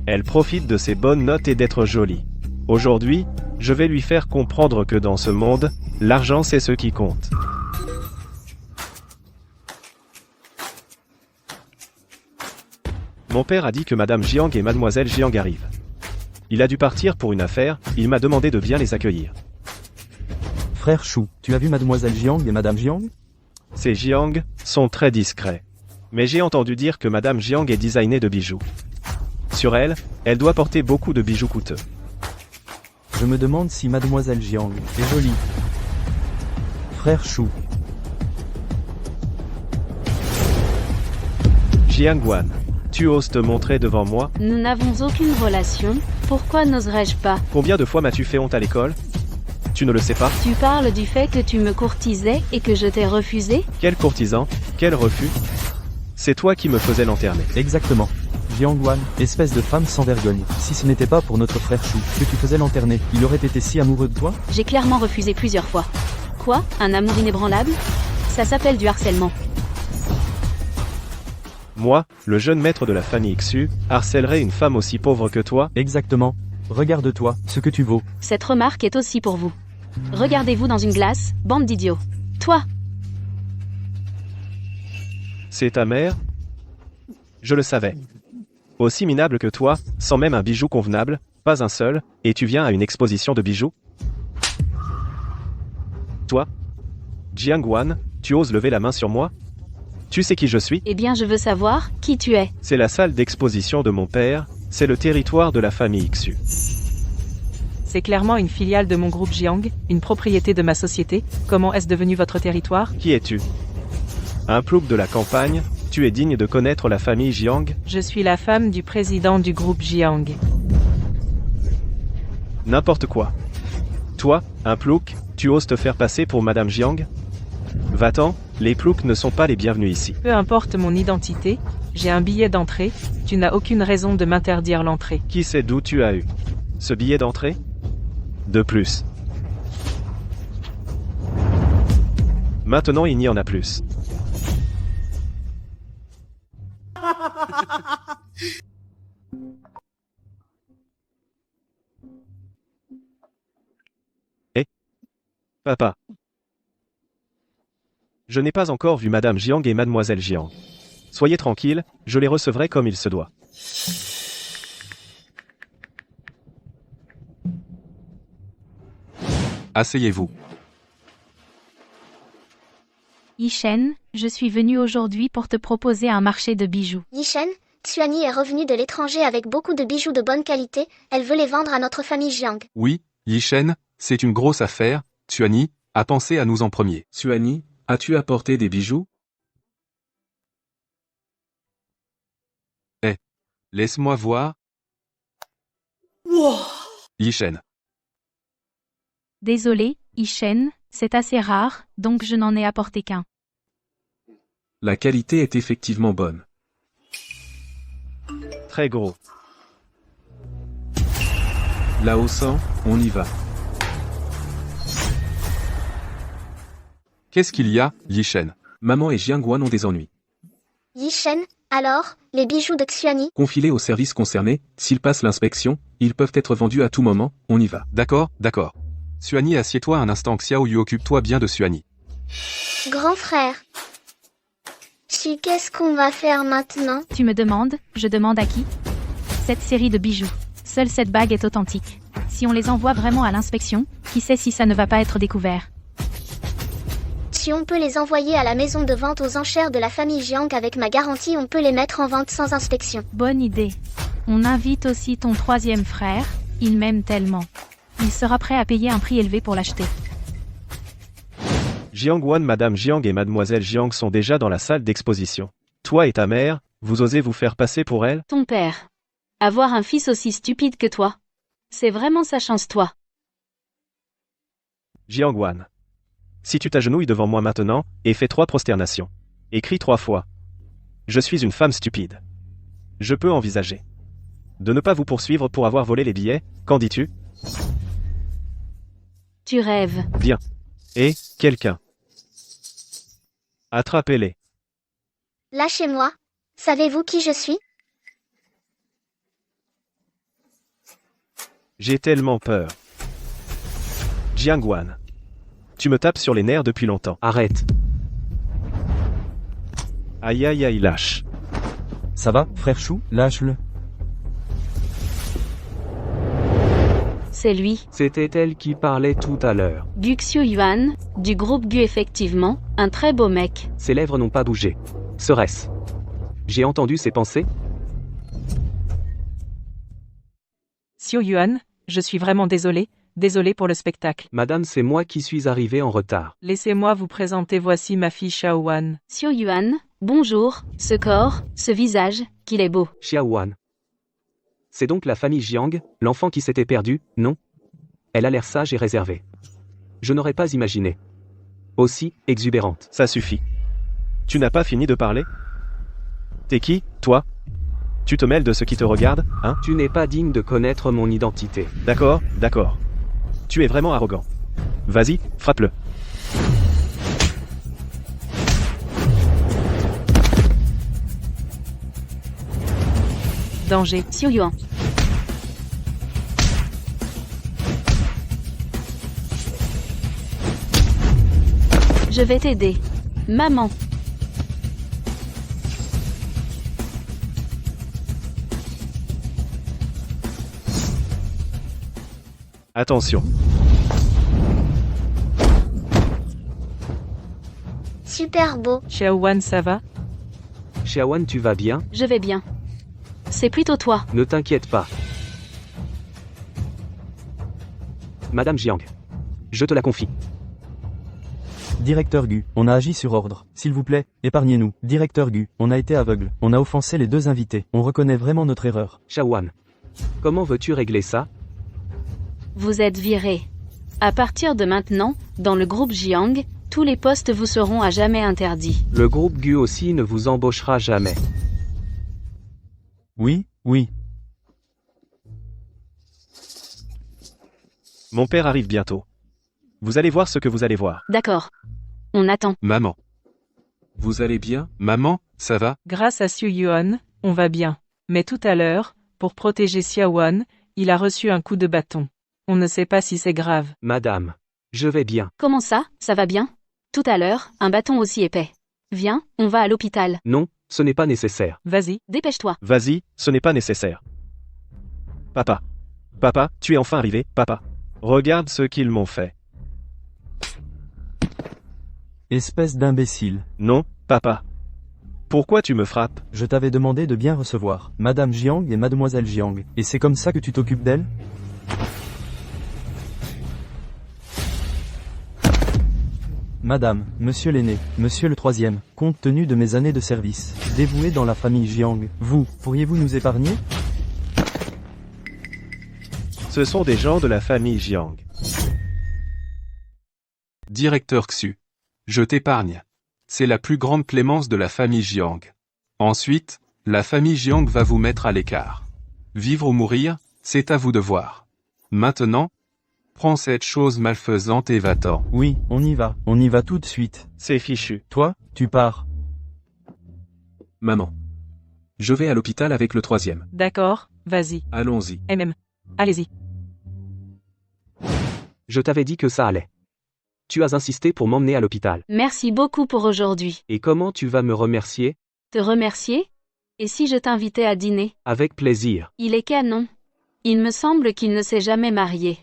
S9: Elle profite de ses bonnes notes et d'être jolie. Aujourd'hui, je vais lui faire comprendre que dans ce monde, l'argent c'est ce qui compte. Mon père a dit que Madame Jiang et Mademoiselle Jiang arrivent. Il a dû partir pour une affaire, il m'a demandé de bien les accueillir.
S4: Frère Chou, tu as vu Mademoiselle Jiang et Madame Jiang?
S9: Ces Jiang sont très discrets. Mais j'ai entendu dire que Madame Jiang est designée de bijoux. Sur elle, elle doit porter beaucoup de bijoux coûteux.
S4: Je me demande si Mademoiselle Jiang est jolie. Frère Chou.
S9: Jiangwan, tu oses te montrer devant moi?
S2: Nous n'avons aucune relation, pourquoi n'oserais-je pas?
S9: Combien de fois m'as-tu fait honte à l'école? Tu ne le sais pas?
S2: Tu parles du fait que tu me courtisais et que je t'ai refusé?
S9: Quel courtisan? Quel refus? C'est toi qui me faisais lanterner.
S4: Exactement. Jiangwan, espèce de femme sans vergogne. Si ce n'était pas pour notre frère Chou, que tu faisais lanterner, il aurait été si amoureux de toi?
S2: J'ai clairement refusé plusieurs fois. Quoi? Un amour inébranlable? Ça s'appelle du harcèlement.
S9: Moi, le jeune maître de la famille Xu, harcèlerais une femme aussi pauvre que toi?
S4: Exactement. Regarde-toi, ce que tu vaux.
S2: Cette remarque est aussi pour vous. Regardez-vous dans une glace, bande d'idiots. Toi!
S9: C'est ta mère? Je le savais. Aussi minable que toi, sans même un bijou convenable, pas un seul, et tu viens à une exposition de bijoux? Toi? Jiangwan, tu oses lever la main sur moi? Tu sais qui je suis?
S2: Eh bien, je veux savoir qui tu es.
S9: C'est la salle d'exposition de mon père, c'est le territoire de la famille Xu.
S5: C'est clairement une filiale de mon groupe Jiang, une propriété de ma société. Comment est-ce devenu votre territoire?
S9: Qui es-tu? Un plouc de la campagne, tu es digne de connaître la famille Jiang?
S5: Je suis la femme du président du groupe Jiang.
S9: N'importe quoi. Toi, un plouc, tu oses te faire passer pour Madame Jiang? Va-t'en, les ploucs ne sont pas les bienvenus ici.
S5: Peu importe mon identité, j'ai un billet d'entrée, tu n'as aucune raison de m'interdire l'entrée.
S9: Qui sait d'où tu as eu ce billet d'entrée? De plus. Maintenant il n'y en a plus. Eh? Papa. Je n'ai pas encore vu Madame Jiang et Mademoiselle Jiang. Soyez tranquille, je les recevrai comme il se doit.
S7: Asseyez-vous.
S2: Yishen, je suis venue aujourd'hui pour te proposer un marché de bijoux.
S1: Yishen, Xuani est revenue de l'étranger avec beaucoup de bijoux de bonne qualité, elle veut les vendre à notre famille Jiang.
S7: Oui, Yishen, c'est une grosse affaire, Xuani a pensé à nous en premier.
S6: Xuani, as-tu apporté des bijoux?
S7: Laisse-moi voir. Yishen.
S2: Désolé, Yishen, c'est assez rare, donc je n'en ai apporté qu'un.
S6: La qualité est effectivement bonne.
S9: Très gros.
S6: Lao San, on y va.
S7: Qu'est-ce qu'il y a, Yishen?
S6: Maman et Jiangwan ont des ennuis.
S1: Yishen, alors, les bijoux de Xuani?
S6: Confie-les aux services concernés, s'ils passent l'inspection, ils peuvent être vendus à tout moment, on y va.
S7: D'accord, d'accord. Xuani, assieds-toi un instant, Xiao Yu, occupe-toi bien de Xuani.
S1: Grand frère. Qu'est-ce qu'on va faire maintenant?
S2: Tu me demandes, je demande à qui? Cette série de bijoux. Seule cette bague est authentique. Si on les envoie vraiment à l'inspection, qui sait si ça ne va pas être découvert?
S1: Si on peut les envoyer à la maison de vente aux enchères de la famille Jiang avec ma garantie, on peut les mettre en vente sans inspection.
S2: Bonne idée. On invite aussi ton troisième frère, il m'aime tellement. Il sera prêt à payer un prix élevé pour l'acheter.
S9: Jiangwan, Madame Jiang et Mademoiselle Jiang sont déjà dans la salle d'exposition. Toi et ta mère, vous osez vous faire passer pour elle?
S2: Ton père. Avoir un fils aussi stupide que toi. C'est vraiment sa chance, toi.
S9: Jiangwan. Si tu t'agenouilles devant moi maintenant, et fais 3 prosternations. Et crie 3 fois. Je suis une femme stupide. Je peux envisager de ne pas vous poursuivre pour avoir volé les billets, qu'en dis-tu?
S2: Tu rêves.
S9: Bien. Et, quelqu'un. Attrapez-les.
S1: Lâchez-moi. Savez-vous qui je suis?
S9: J'ai tellement peur. Jiangwan. Tu me tapes sur les nerfs depuis longtemps. Arrête. Aïe aïe aïe, lâche.
S4: Ça va, frère Chou? Lâche-le.
S2: C'est lui.
S10: C'était elle qui parlait tout à l'heure.
S2: Gu Xiuyuan, du groupe Gu effectivement, un très beau mec.
S10: Ses lèvres n'ont pas bougé. Serait-ce? J'ai entendu ses pensées?
S5: Xiao Yuan, je suis vraiment désolé pour le spectacle.
S10: Madame, c'est moi qui suis arrivé en retard.
S5: Laissez-moi vous présenter, voici ma fille Xiaowan.
S2: Xiuyuan, bonjour, ce corps, ce visage, qu'il est beau.
S10: Xiaowan. C'est donc la famille Jiang, l'enfant qui s'était perdu, non? Elle a l'air sage et réservée. Je n'aurais pas imaginé. Aussi, exubérante.
S9: Ça suffit. Tu n'as pas fini de parler? T'es qui, toi? Tu te mêles de ce qui te regarde, hein?
S10: Tu n'es pas digne de connaître mon identité.
S9: D'accord, d'accord. Tu es vraiment arrogant. Vas-y, frappe-le.
S5: Danger.
S2: Xiuyuan. Je vais t'aider. Maman.
S9: Attention.
S1: Super beau.
S5: Xiaowan, ça va?
S10: Xiaowan, tu vas bien?
S2: Je vais bien. C'est plutôt toi.
S10: Ne t'inquiète pas. Madame Jiang. Je te la confie.
S4: Directeur Gu, on a agi sur ordre. S'il vous plaît, épargnez-nous. Directeur Gu, on a été aveugle. On a offensé les 2 invités. On reconnaît vraiment notre erreur.
S10: Xiaowan. Comment veux-tu régler ça?
S2: Vous êtes viré. À partir de maintenant, dans le groupe Jiang, tous les postes vous seront à jamais interdits.
S10: Le groupe Gu aussi ne vous embauchera jamais.
S4: Oui, oui.
S9: Mon père arrive bientôt. Vous allez voir ce que vous allez voir.
S2: D'accord. On attend.
S7: Maman.
S6: Vous allez bien?
S7: Maman, ça va?
S5: Grâce à Xiao Yuan, on va bien. Mais tout à l'heure, pour protéger Xiaowan, il a reçu un coup de bâton. On ne sait pas si c'est grave.
S10: Madame. Je vais bien.
S2: Comment ça, ça va bien? Tout à l'heure, un bâton aussi épais. Viens, on va à l'hôpital.
S10: Non, ce n'est pas nécessaire.
S5: Vas-y,
S2: Dépêche-toi.
S9: Vas-y, ce n'est pas nécessaire. Papa. Papa, tu es enfin arrivé, papa. Regarde ce qu'ils m'ont fait.
S4: Espèce d'imbécile.
S9: Non, papa. Pourquoi tu me frappes?
S4: Je t'avais demandé de bien recevoir Madame Jiang et Mademoiselle Jiang, et c'est comme ça que tu t'occupes d'elles? Madame, monsieur l'aîné, monsieur le troisième, compte tenu de mes années de service, dévoué dans la famille Jiang, vous, pourriez-vous nous épargner?
S9: Ce sont des gens de la famille Jiang.
S7: Directeur Xu. Je t'épargne. C'est la plus grande clémence de la famille Jiang. Ensuite, la famille Jiang va vous mettre à l'écart. Vivre ou mourir, c'est à vous de voir. Maintenant, prends cette chose malfaisante et va-t'en.
S4: Oui, on y va tout de suite.
S9: C'est fichu.
S4: Toi, tu pars.
S6: Maman. Je vais à l'hôpital avec le troisième.
S5: d'accord, vas-y.
S6: Allons-y.
S5: Allez-y.
S10: Je t'avais dit que ça allait. Tu as insisté pour m'emmener à l'hôpital.
S2: Merci beaucoup pour aujourd'hui.
S10: Et comment tu vas me remercier?
S2: Te remercier? Et si je t'invitais à dîner?
S10: Avec plaisir.
S2: Il est canon. Il me semble qu'il ne s'est jamais marié.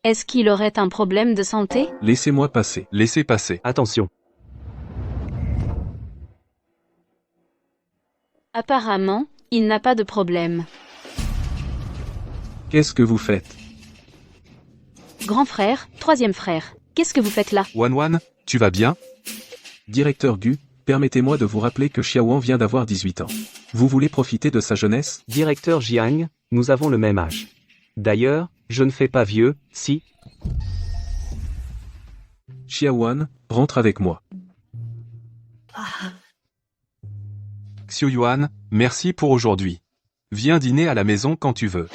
S2: Est-ce qu'il aurait un problème de santé?
S6: Laissez-moi passer.
S7: Laissez passer.
S10: Attention.
S2: Apparemment, il n'a pas de problème.
S6: Qu'est-ce que vous faites?
S2: Grand frère, troisième frère, qu'est-ce que vous faites là?
S7: Wan, tu vas bien?
S6: Directeur Gu, permettez-moi de vous rappeler que Xiaowan vient d'avoir 18 ans. Vous voulez profiter de sa jeunesse?
S10: Directeur Jiang, nous avons le même âge. D'ailleurs, je ne fais pas vieux, si?
S6: Xiaowan, rentre avec moi.
S7: Xiu Yuan, merci pour aujourd'hui. Viens dîner à la maison quand tu veux.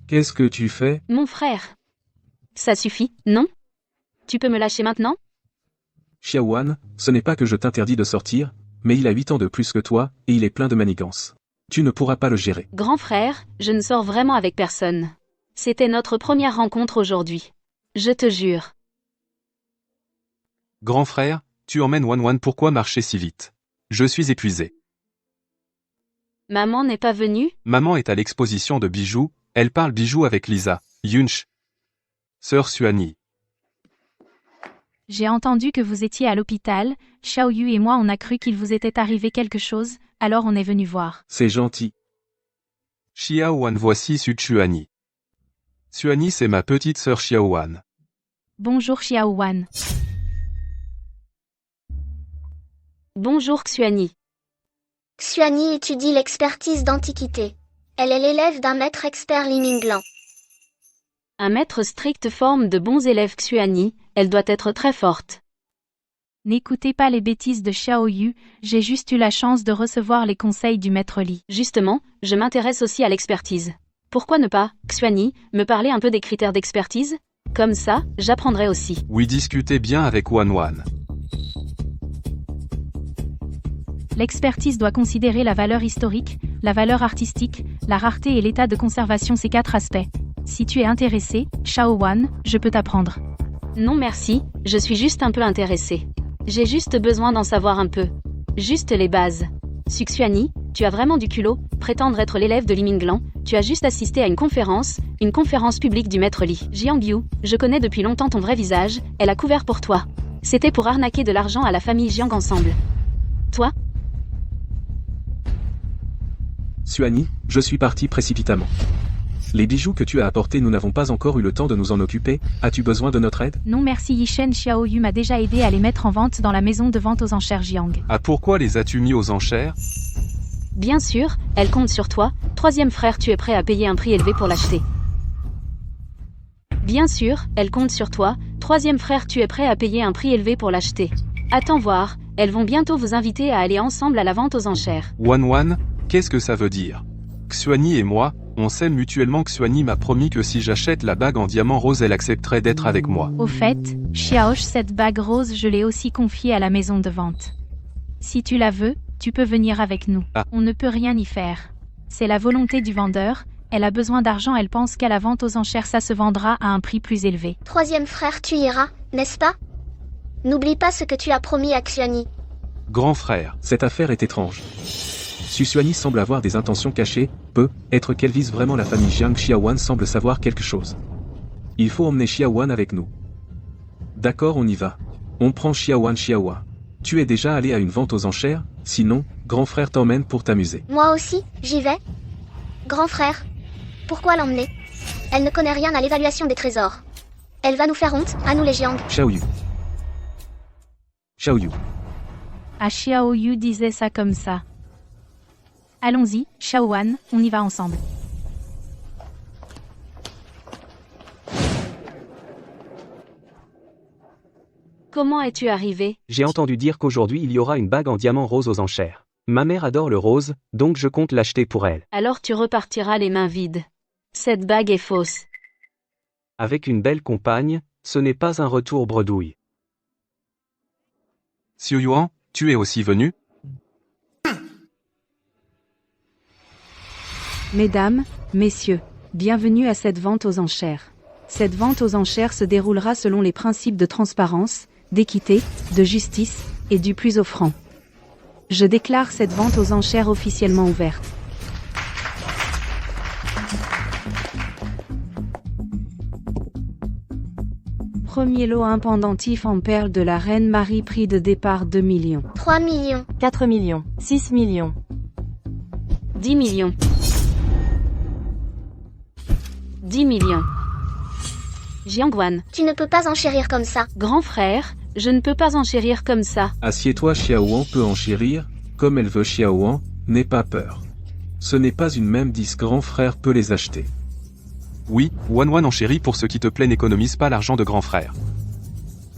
S6: Qu'est-ce que tu fais?
S2: Mon frère. Ça suffit, non? Tu peux me lâcher maintenant?
S6: Xiaowan, ce n'est pas que je t'interdis de sortir, mais il a 8 ans de plus que toi, et il est plein de manigances. Tu ne pourras pas le gérer.
S2: Grand frère, je ne sors vraiment avec personne. C'était notre première rencontre aujourd'hui. Je te jure.
S7: Grand frère, tu emmènes Wan, pourquoi marcher si vite? Je suis épuisé.
S2: Maman n'est pas venue?
S7: Maman est à l'exposition de bijoux, elle parle bijoux avec Lisa, Yunch. Sœur Suani.
S11: J'ai entendu que vous étiez à l'hôpital, Xiaoyu et moi on a cru qu'il vous était arrivé quelque chose, alors on est venu voir.
S6: C'est gentil.
S7: Xiaowan, voici Suani. Suani, c'est ma petite sœur Xiaowan.
S11: Bonjour Xiaowan.
S2: Bonjour Xuani.
S1: Xuani étudie l'expertise d'antiquité. Elle est l'élève d'un maître expert Li Minglan.
S2: Un maître strict forme de bons élèves Xuani, elle doit être très forte.
S11: N'écoutez pas les bêtises de Xiaoyu, j'ai juste eu la chance de recevoir les conseils du maître Li.
S2: Justement, je m'intéresse aussi à l'expertise. Pourquoi ne pas, Xuani, me parler un peu des critères d'expertise? Comme ça, j'apprendrai aussi.
S7: Oui, discutez bien avec Wan.
S11: L'expertise doit considérer la valeur historique, la valeur artistique, la rareté et l'état de conservation, ces 4 aspects. Si tu es intéressé, Xiaowan, je peux t'apprendre.
S2: Non merci, je suis juste un peu intéressée. J'ai juste besoin d'en savoir un peu. Juste les bases. Xuani, tu as vraiment du culot, prétendre être l'élève de Li Minglan, tu as juste assisté à une conférence publique du maître Li. Jiangyu, je connais depuis longtemps ton vrai visage, elle a couvert pour toi. C'était pour arnaquer de l'argent à la famille Jiang ensemble. Toi?
S6: Suani, je suis parti précipitamment. Les bijoux que tu as apportés, nous n'avons pas encore eu le temps de nous en occuper. As-tu besoin de notre aide?
S11: Non merci, Yishen Xiaoyu m'a déjà aidé à les mettre en vente dans la maison de vente aux enchères Jiang.
S7: Ah, pourquoi les as-tu mis aux enchères?
S2: Bien sûr, elle compte sur toi. Troisième frère, tu es prêt à payer un prix élevé pour l'acheter. Bien sûr, elle compte sur toi. Troisième frère, tu es prêt à payer un prix élevé pour l'acheter. Attends voir, elles vont bientôt vous inviter à aller ensemble à la vente aux enchères.
S7: Wan, qu'est-ce que ça veut dire? Xuani et moi, on s'aime mutuellement. Xuani m'a promis que si j'achète la bague en diamant rose, elle accepterait d'être avec moi.
S11: Au fait, Xiaosh, cette bague rose, je l'ai aussi confiée à la maison de vente. Si tu la veux, tu peux venir avec nous.
S7: Ah.
S11: On ne peut rien y faire. C'est la volonté du vendeur, elle a besoin d'argent, elle pense qu'à la vente aux enchères ça se vendra à un prix plus élevé.
S1: Troisième frère, tu iras, n'est-ce pas? N'oublie pas ce que tu as promis à Xuani.
S7: Grand frère.
S6: Cette affaire est étrange. Susuani semble avoir des intentions cachées, peut-être qu'elle vise vraiment la famille Jiang. Xiaowan semble savoir quelque chose. Il faut emmener Xiaowan avec nous. D'accord, on y va. On prend Xiaowan. Tu es déjà allé à une vente aux enchères, sinon, grand frère t'emmène pour t'amuser.
S1: Moi aussi, j'y vais. Grand frère. Pourquoi l'emmener? Elle ne connaît rien à l'évaluation des trésors. Elle va nous faire honte, à nous les Jiang.
S6: Xiaoyu.
S11: Ah, Xiaoyu disait ça comme ça. Allons-y, Xiaowan, on y va ensemble.
S2: Comment es-tu arrivé?
S10: J'ai entendu dire qu'aujourd'hui il y aura une bague en diamant rose aux enchères. Ma mère adore le rose, donc je compte l'acheter pour elle.
S2: Alors tu repartiras les mains vides. Cette bague est fausse.
S10: Avec une belle compagne, ce n'est pas un retour bredouille.
S7: Xiu Yuan, tu es aussi venu?
S11: Mesdames, messieurs, bienvenue à cette vente aux enchères. Cette vente aux enchères se déroulera selon les principes de transparence, d'équité, de justice, et du plus offrant. Je déclare cette vente aux enchères officiellement ouverte. Premier lot, un pendentif en perles de la reine Marie, prix de départ 2 millions.
S1: 3 millions.
S12: 4 millions. 6 millions.
S2: 10 millions. 10 millions. Jiangwan.
S1: Tu ne peux pas enchérir comme ça.
S2: Grand frère, je ne peux pas enchérir comme ça.
S6: Assieds-toi, Xiaowan peut enchérir, comme elle veut. Xiaowan, n'aie pas peur. Ce n'est pas une même 10, grand frère peut les acheter.
S7: Oui, Wan enchérit pour ce qui te plaît, n'économise pas l'argent de grand frère.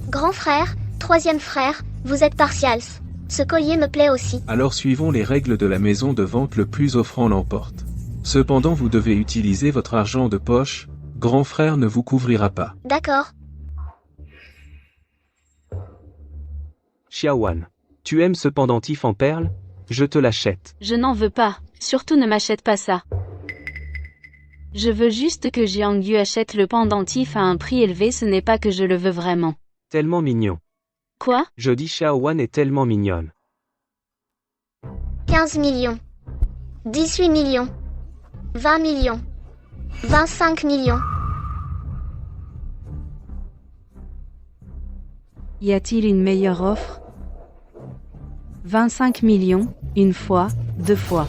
S1: Grand frère, troisième frère, vous êtes partials. Ce collier me plaît aussi.
S6: Alors suivons les règles de la maison de vente, le plus offrant l'emporte. Cependant vous devez utiliser votre argent de poche, grand frère ne vous couvrira pas.
S1: D'accord.
S10: Xiaowan, tu aimes ce pendentif en perles? Je te l'achète.
S2: Je n'en veux pas, surtout ne m'achète pas ça. Je veux juste que Jiang Yu achète le pendentif à un prix élevé, ce n'est pas que je le veux vraiment.
S10: Tellement mignon.
S2: Quoi?
S10: Je dis Xiaowan est tellement mignonne.
S1: 15 millions. 18 millions. 20 millions. 25 millions.
S11: Y a-t-il une meilleure offre? 25 millions, une fois, deux fois.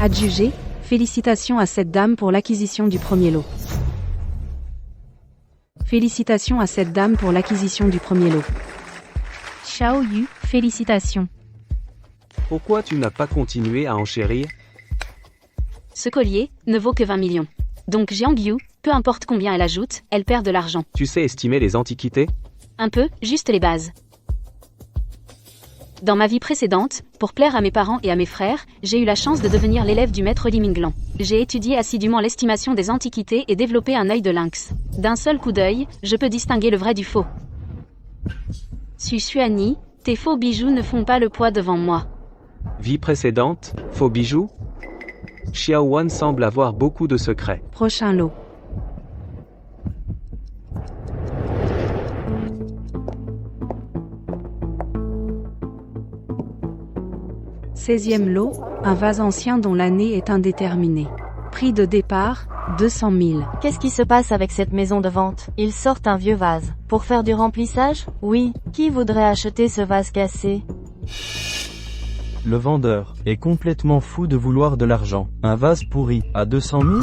S11: Adjugé, félicitations à cette dame pour l'acquisition du premier lot. Félicitations à cette dame pour l'acquisition du premier lot.
S12: Xiaoyu, félicitations.
S10: Pourquoi tu n'as pas continué à enchérir?
S2: Ce collier ne vaut que 20 millions. Donc Jiang Yu, peu importe combien elle ajoute, elle perd de l'argent.
S10: Tu sais estimer les antiquités?
S2: Un peu, juste les bases. Dans ma vie précédente, pour plaire à mes parents et à mes frères, j'ai eu la chance de devenir l'élève du maître Li Minglan. J'ai étudié assidûment l'estimation des antiquités et développé un œil de lynx. D'un seul coup d'œil, je peux distinguer le vrai du faux. Susuani, tes faux bijoux ne font pas le poids devant moi.
S10: Vie précédente, faux bijoux? Xiaowan semble avoir beaucoup de secrets.
S11: Prochain lot. Seizième lot, un vase ancien dont l'année est indéterminée. Prix de départ, 200 000.
S12: Qu'est-ce qui se passe avec cette maison de vente? Ils sortent un vieux vase. Pour faire du remplissage? Oui. Qui voudrait acheter ce vase cassé?
S4: Le vendeur est complètement fou de vouloir de l'argent. Un vase pourri à 200 000?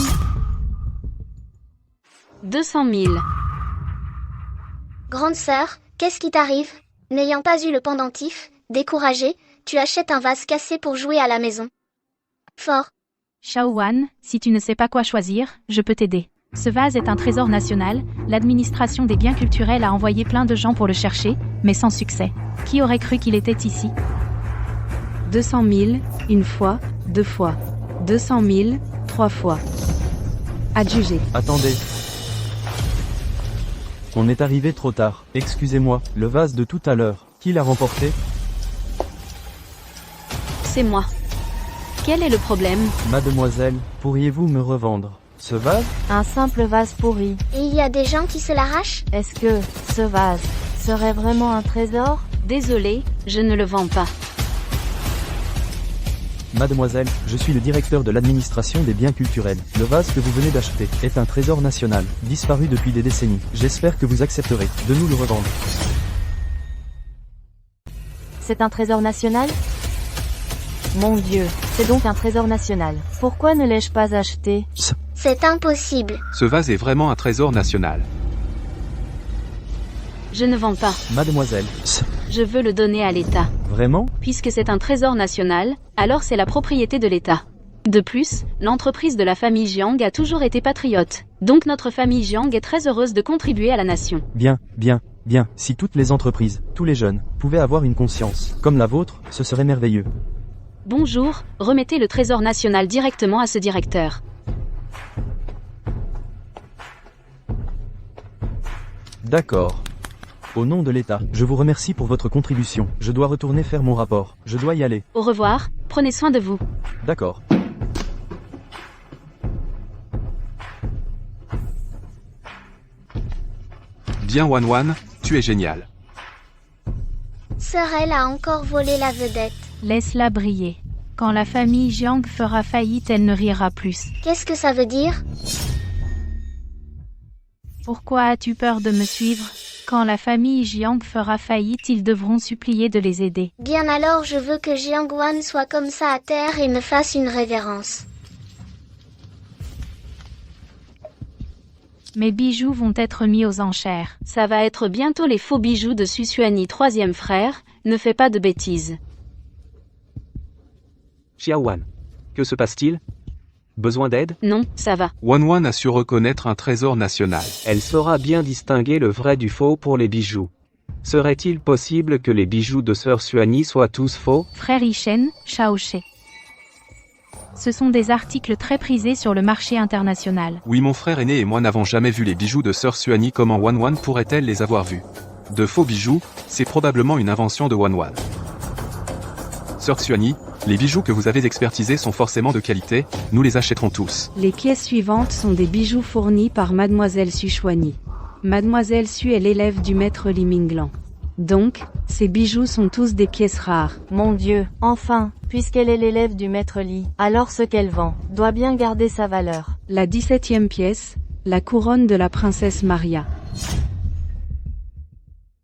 S2: 200 000.
S1: Grande sœur, qu'est-ce qui t'arrive? N'ayant pas eu le pendentif, découragé, tu achètes un vase cassé pour jouer à la maison. Fort.
S11: Xiaowan, si tu ne sais pas quoi choisir, je peux t'aider. Ce vase est un trésor national, l'administration des biens culturels a envoyé plein de gens pour le chercher, mais sans succès. Qui aurait cru qu'il était ici? 200 000, une fois, deux fois. 200 000, trois fois. Adjugé.
S4: Attendez. On est arrivé trop tard. Excusez-moi, le vase de tout à l'heure, qui l'a remporté?
S2: C'est moi. Quel est le problème?
S4: Mademoiselle, pourriez-vous me revendre ce vase?
S12: Un simple vase pourri.
S1: Et il y a des gens qui se l'arrachent?
S12: Est-ce que, ce vase, serait vraiment un trésor?
S2: Désolé, je ne le vends pas.
S4: Mademoiselle, je suis le directeur de l'administration des biens culturels. Le vase que vous venez d'acheter est un trésor national, disparu depuis des décennies. J'espère que vous accepterez de nous le revendre.
S12: C'est un trésor national? Mon Dieu, c'est donc un trésor national. Pourquoi ne l'ai-je pas acheté?
S1: C'est impossible.
S7: Ce vase est vraiment un trésor national.
S2: Je ne vends pas.
S4: Mademoiselle,
S2: Je veux le donner à l'État.
S4: vraiment?
S2: Puisque c'est un trésor national, alors c'est la propriété de l'État. De plus, l'entreprise de la famille Jiang a toujours été patriote. Donc notre famille Jiang est très heureuse de contribuer à la nation.
S4: Bien, bien, bien. Si toutes les entreprises, tous les jeunes, pouvaient avoir une conscience, comme la vôtre, ce serait merveilleux.
S2: Bonjour, remettez le trésor national directement à ce directeur.
S4: D'accord. Au nom de l'État, je vous remercie pour votre contribution. Je dois retourner faire mon rapport. Je dois y aller.
S2: Au revoir, prenez soin de vous.
S4: D'accord.
S7: Bien Wan Wan, tu es génial.
S1: Sœur Elle a encore volé la vedette.
S11: Laisse-la briller. Quand la famille Jiang fera faillite, elle ne rira plus.
S1: Qu'est-ce que ça veut dire?
S11: Pourquoi as-tu peur de me suivre? Quand la famille Jiang fera faillite, ils devront supplier de les aider.
S1: Bien alors je veux que Jiangwan soit comme ça à terre et me fasse une révérence.
S11: Mes bijoux vont être mis aux enchères.
S2: Ça va être bientôt les faux bijoux de Susuani, troisième frère, ne fais pas de bêtises.
S10: Xiaowan. Que se passe-t-il? Besoin d'aide?
S2: Non, ça va.
S7: Wan Wan a su reconnaître un trésor national.
S10: Elle saura bien distinguer le vrai du faux pour les bijoux. Serait-il possible que les bijoux de Sœur Suani soient tous faux?
S11: Frère Ishen, Shaoxie. Ce sont des articles très prisés sur le marché international.
S7: Oui, mon frère aîné et moi n'avons jamais vu les bijoux de Sœur Suani. Comment Wan Wan pourrait-elle les avoir vus? De faux bijoux, c'est probablement une invention de Wan Wan. Sœur Suani, les bijoux que vous avez expertisés sont forcément de qualité, nous les achèterons tous.
S2: Les pièces suivantes sont des bijoux fournis par Mademoiselle Suchuani. Mademoiselle Su est l'élève du maître Li Minglan. Donc, ces bijoux sont tous des pièces rares.
S12: Mon Dieu, enfin, puisqu'elle est l'élève du maître Li, alors ce qu'elle vend doit bien garder sa valeur.
S2: La 17e pièce, la couronne de la princesse Maria.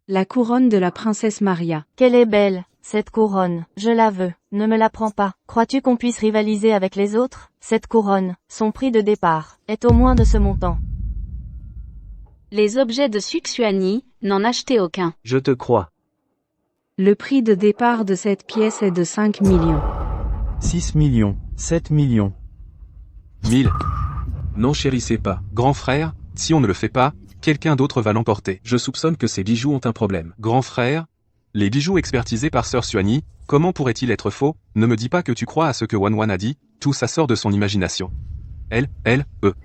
S2: La couronne de la princesse Maria.
S12: Qu'elle est belle, cette couronne, je la veux, ne me la prends pas. Crois-tu qu'on puisse rivaliser avec les autres? Cette couronne, son prix de départ, est au moins de ce montant.
S2: Les objets de Suxuani, n'en achetez aucun.
S10: Je te crois.
S2: Le prix de départ de cette pièce est de 5 millions.
S4: 6 millions, 7 millions.
S7: 1000.
S6: N'enchérissez pas.
S7: Grand frère, si on ne le fait pas, quelqu'un d'autre va l'emporter.
S6: Je soupçonne que ces bijoux ont un problème.
S7: Grand frère, les bijoux expertisés par Sœur Suani, comment pourraient-ils être faux? Ne me dis pas que tu crois à ce que Wan Wan a dit, tout ça sort de son imagination. eux.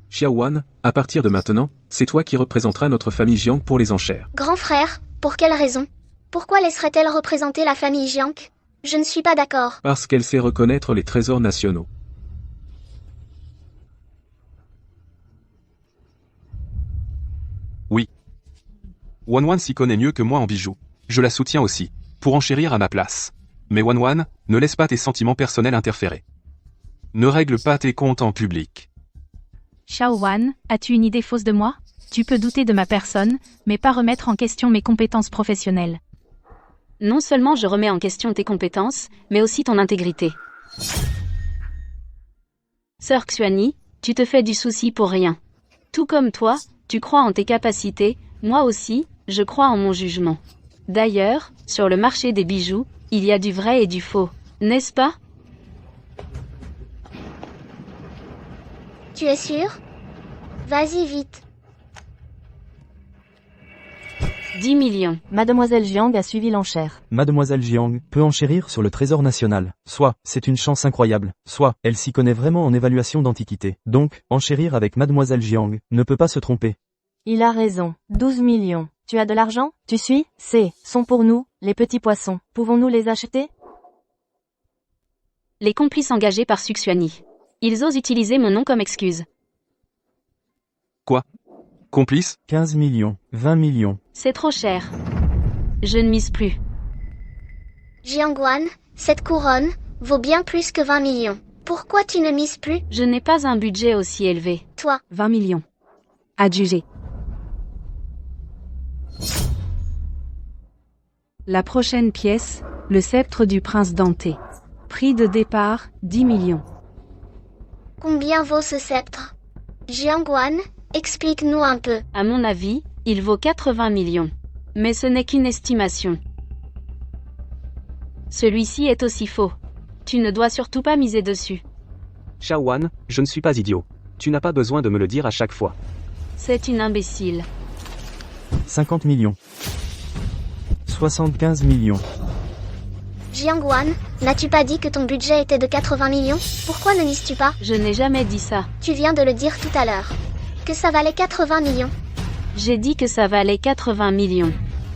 S6: Xiaowan, à partir de maintenant, c'est toi qui représenteras notre famille Jiang pour les enchères.
S1: Grand frère, pour quelle raison? Pourquoi laisserait-elle représenter la famille Jiang? Je ne suis pas d'accord.
S6: Parce qu'elle sait reconnaître les trésors nationaux.
S7: Oui. Wan Wan s'y connaît mieux que moi en bijoux. Je la soutiens aussi, pour enchérir à ma place. Mais Wan Wan, ne laisse pas tes sentiments personnels interférer. Ne règle pas tes comptes en public.
S11: Xiaowan, as-tu une idée fausse de moi? Tu peux douter de ma personne, mais pas remettre en question mes compétences professionnelles.
S2: Non seulement je remets en question tes compétences, mais aussi ton intégrité. Sœur Xuani, tu te fais du souci pour rien. Tout comme toi, tu crois en tes capacités, moi aussi, je crois en mon jugement. D'ailleurs, sur le marché des bijoux, il y a du vrai et du faux, n'est-ce pas?
S1: Tu es sûr? Vas-y vite.
S2: 10 millions.
S12: Mademoiselle Jiang a suivi l'enchère.
S4: Mademoiselle Jiang peut enchérir sur le trésor national. Soit, c'est une chance incroyable. Soit, elle s'y connaît vraiment en évaluation d'antiquité. Donc, enchérir avec Mademoiselle Jiang ne peut pas se tromper.
S12: Il a raison. 12 millions. Tu as de l'argent? Tu suis? Sont pour nous, les petits poissons. Pouvons-nous les acheter?
S2: Les complices engagés par Suxuani. Ils osent utiliser mon nom comme excuse.
S7: Quoi? Complice?
S4: 15 millions, 20 millions.
S2: C'est trop cher. Je ne mise plus.
S1: Jiangwan, cette couronne vaut bien plus que 20 millions. Pourquoi tu ne mises plus?
S2: Je n'ai pas un budget aussi élevé.
S1: Toi,
S2: 20 millions. Adjugé. La prochaine pièce, le sceptre du prince Dante. Prix de départ, 10 millions.
S1: combien vaut ce sceptre? Jiangwan, explique-nous un peu.
S2: À mon avis, il vaut 80 millions. Mais ce n'est qu'une estimation. Celui-ci est aussi faux. Tu ne dois surtout pas miser dessus.
S10: Xiaowan, je ne suis pas idiot. Tu n'as pas besoin de me le dire à chaque fois.
S2: C'est une imbécile.
S4: 50 millions. 75 millions.
S1: Jiangwan, n'as-tu pas dit que ton budget était de 80 millions? Pourquoi ne mises-tu pas?
S2: Je n'ai jamais dit ça.
S1: Tu viens de le dire tout à l'heure. Que ça valait 80 millions.
S2: J'ai dit que ça valait 80 millions.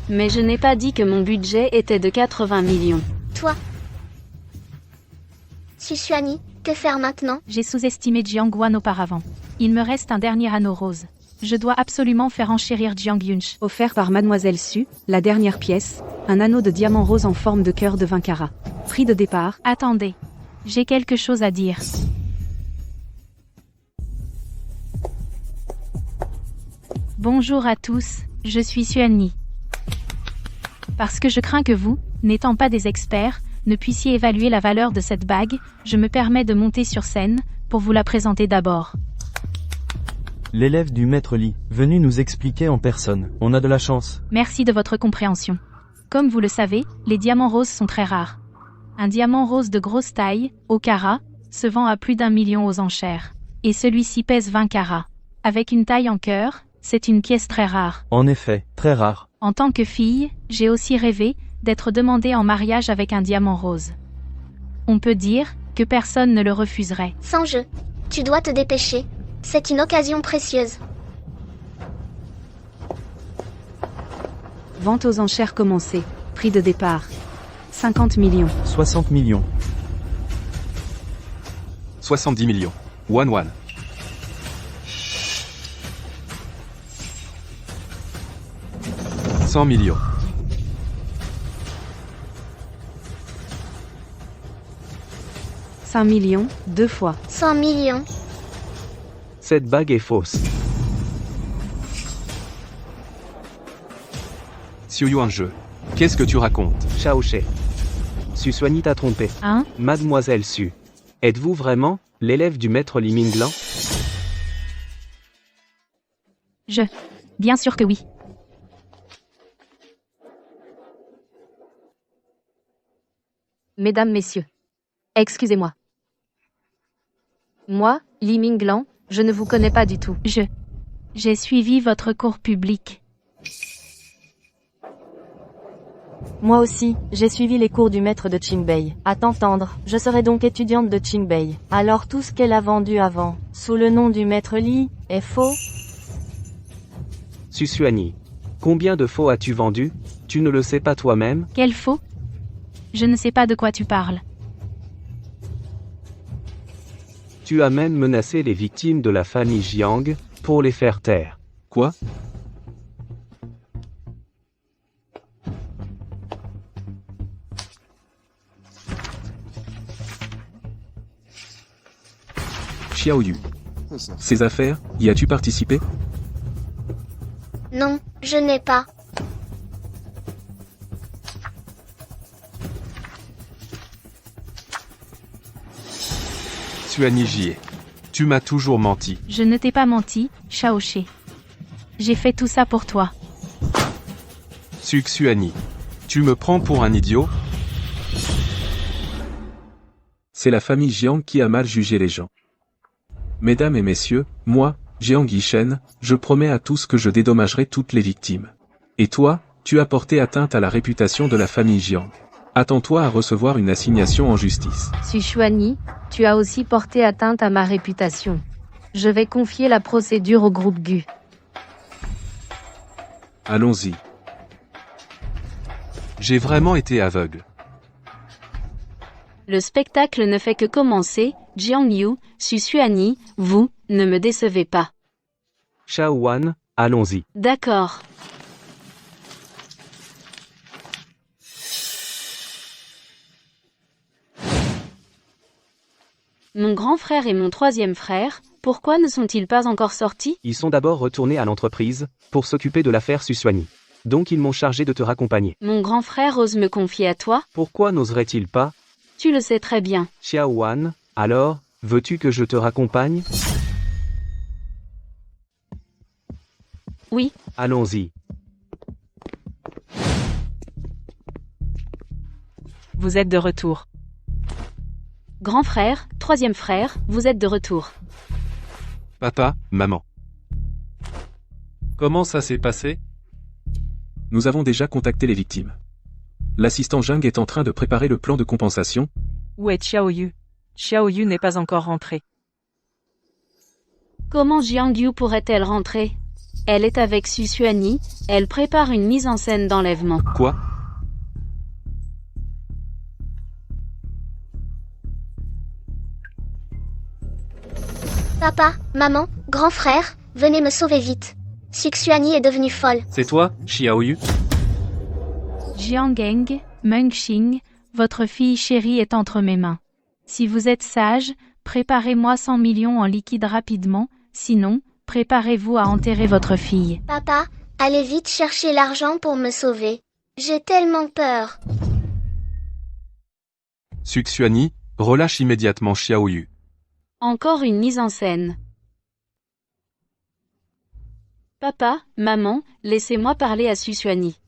S2: Mais je n'ai pas dit que mon budget était de 80 millions.
S1: Toi, Sushuani, que faire maintenant?
S11: J'ai sous-estimé Jiangwan auparavant. Il me reste un dernier anneau rose. Je dois absolument faire enchérir Jiang Yunch.
S2: Offert par Mademoiselle Su, la dernière pièce, un anneau de diamant rose en forme de cœur de 20 carats. Prix de départ,
S11: Attendez. J'ai quelque chose à dire. Bonjour à tous, je suis Xuanyi. Parce que je crains que vous, n'étant pas des experts, ne puissiez évaluer la valeur de cette bague, je me permets de monter sur scène, pour vous la présenter d'abord.
S4: L'élève du maître Li, venu nous expliquer en personne. On a de la chance.
S11: Merci de votre compréhension. Comme vous le savez, les diamants roses sont très rares. Un diamant rose de grosse taille, au carat, se vend à plus d'1 million aux enchères. Et celui-ci pèse 20 carats. Avec une taille en cœur, c'est une pièce très rare.
S4: En effet, très rare.
S11: En tant que fille, j'ai aussi rêvé d'être demandée en mariage avec un diamant rose. On peut dire que personne ne le refuserait.
S1: Sans jeu. Tu dois te dépêcher. C'est une occasion précieuse.
S2: Vente aux enchères commencée. Prix de départ, 50 millions.
S4: 60 millions.
S7: 70 millions. One. 100 millions.
S2: 5 millions, 2 fois.
S1: 100 millions.
S10: Cette bague est fausse.
S7: Xiu Yuanzhe, qu'est-ce que tu racontes?
S10: Shao She. Sushuani t'a trompé.
S11: Hein?
S10: Mademoiselle Su. Êtes-vous vraiment l'élève du maître Li Minglan?
S11: Bien sûr que oui.
S2: Mesdames, messieurs. Excusez-moi. Moi, Li Minglan, je ne vous connais pas du tout.
S11: J'ai suivi votre cours public.
S12: Moi aussi, j'ai suivi les cours du maître de Qingbei. À t'entendre, je serai donc étudiante de Qingbei. Alors tout ce qu'elle a vendu avant, sous le nom du maître Li, est faux?
S10: Sushuani. Combien de faux as-tu vendu? Tu ne le sais pas toi-même?
S11: Quel faux? Je ne sais pas de quoi tu parles.
S10: Tu as même menacé les victimes de la famille Jiang, pour les faire taire.
S7: Quoi? Xiaoyu. Ces affaires, y as-tu participé?
S1: Non, je n'ai pas.
S7: Xuanyi Jie. Tu m'as toujours menti.
S11: Je ne t'ai pas menti, Shao She. J'ai fait tout ça pour toi.
S7: Xuanyi. Tu me prends pour un idiot? C'est la famille Jiang qui a mal jugé les gens. Mesdames et messieurs, moi, Jiang Yishen, je promets à tous que je dédommagerai toutes les victimes. Et toi, tu as porté atteinte à la réputation de la famille Jiang. Attends-toi à recevoir une assignation en justice.
S2: Sushuani, tu as aussi porté atteinte à ma réputation. Je vais confier la procédure au groupe Gu.
S7: Allons-y. J'ai vraiment été aveugle.
S2: Le spectacle ne fait que commencer, Jiang Yu, Sushuani, vous, ne me décevez pas.
S10: Xiaowan, allons-y.
S2: D'accord. Mon grand frère et mon troisième frère, pourquoi ne sont-ils pas encore sortis?
S10: Ils sont d'abord retournés à l'entreprise, pour s'occuper de l'affaire Susuani. Donc ils m'ont chargé de te raccompagner.
S2: Mon grand frère ose me confier à toi?
S10: Pourquoi n'oserait-il pas?
S2: Tu le sais très bien.
S10: Xiaowan, alors, veux-tu que je te raccompagne?
S2: Oui.
S10: Allons-y.
S5: Vous êtes de retour.
S2: Grand frère, troisième frère, vous êtes de retour.
S7: Papa, maman.
S3: Comment ça s'est passé?
S6: Nous avons déjà contacté les victimes. L'assistant Zhang est en train de préparer le plan de compensation.
S5: Où est Xiaoyu? Xiaoyu n'est pas encore rentrée.
S2: Comment Jiangyu pourrait-elle rentrer? Elle est avec Susuani, elle prépare une mise en scène d'enlèvement.
S7: Quoi?
S1: Papa, maman, grand frère, venez me sauver vite. Suxuani est devenue folle.
S3: C'est toi, Xiaoyu?
S11: Jiangeng, Mengxing, votre fille chérie est entre mes mains. Si vous êtes sage, préparez-moi 100 millions en liquide rapidement, sinon, préparez-vous à enterrer votre fille.
S1: Papa, allez vite chercher l'argent pour me sauver. J'ai tellement peur.
S7: Suxuani, relâche immédiatement Xiaoyu.
S2: Encore une mise en scène. Papa, maman, laissez-moi parler à Susuani.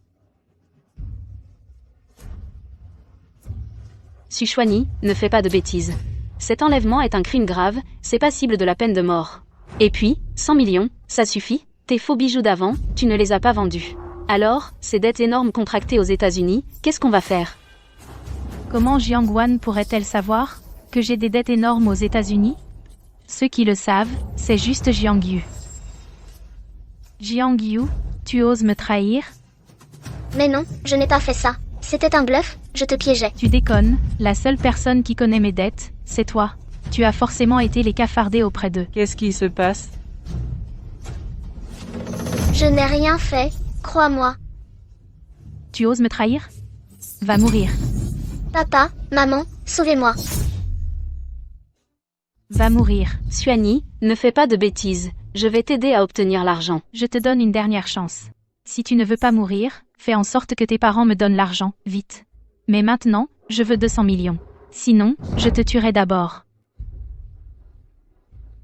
S2: Susuani, ne fais pas de bêtises. Cet enlèvement est un crime grave, c'est passible de la peine de mort. Et puis, 100 millions, ça suffit, tes faux bijoux d'avant, tu ne les as pas vendus. Alors, ces dettes énormes contractées aux États-Unis, qu'est-ce qu'on va faire?
S11: Comment Jiangwan pourrait-elle savoir que j'ai des dettes énormes aux États-Unis? Ceux qui le savent, c'est juste Jiangyu. Jiangyu, tu oses me trahir?
S1: Mais non, je n'ai pas fait ça. C'était un bluff, je te piégeais.
S11: Tu déconnes, la seule personne qui connaît mes dettes, c'est toi. Tu as forcément été les cafarder auprès d'eux.
S5: Qu'est-ce qui se passe?
S1: Je n'ai rien fait, crois-moi.
S11: Tu oses me trahir? Va mourir.
S1: Papa, maman, sauvez-moi.
S11: Va mourir.
S2: Suani, ne fais pas de bêtises, je vais t'aider à obtenir l'argent.
S11: Je te donne une dernière chance. Si tu ne veux pas mourir, fais en sorte que tes parents me donnent l'argent, vite. Mais maintenant, je veux 200 millions. Sinon, je te tuerai d'abord.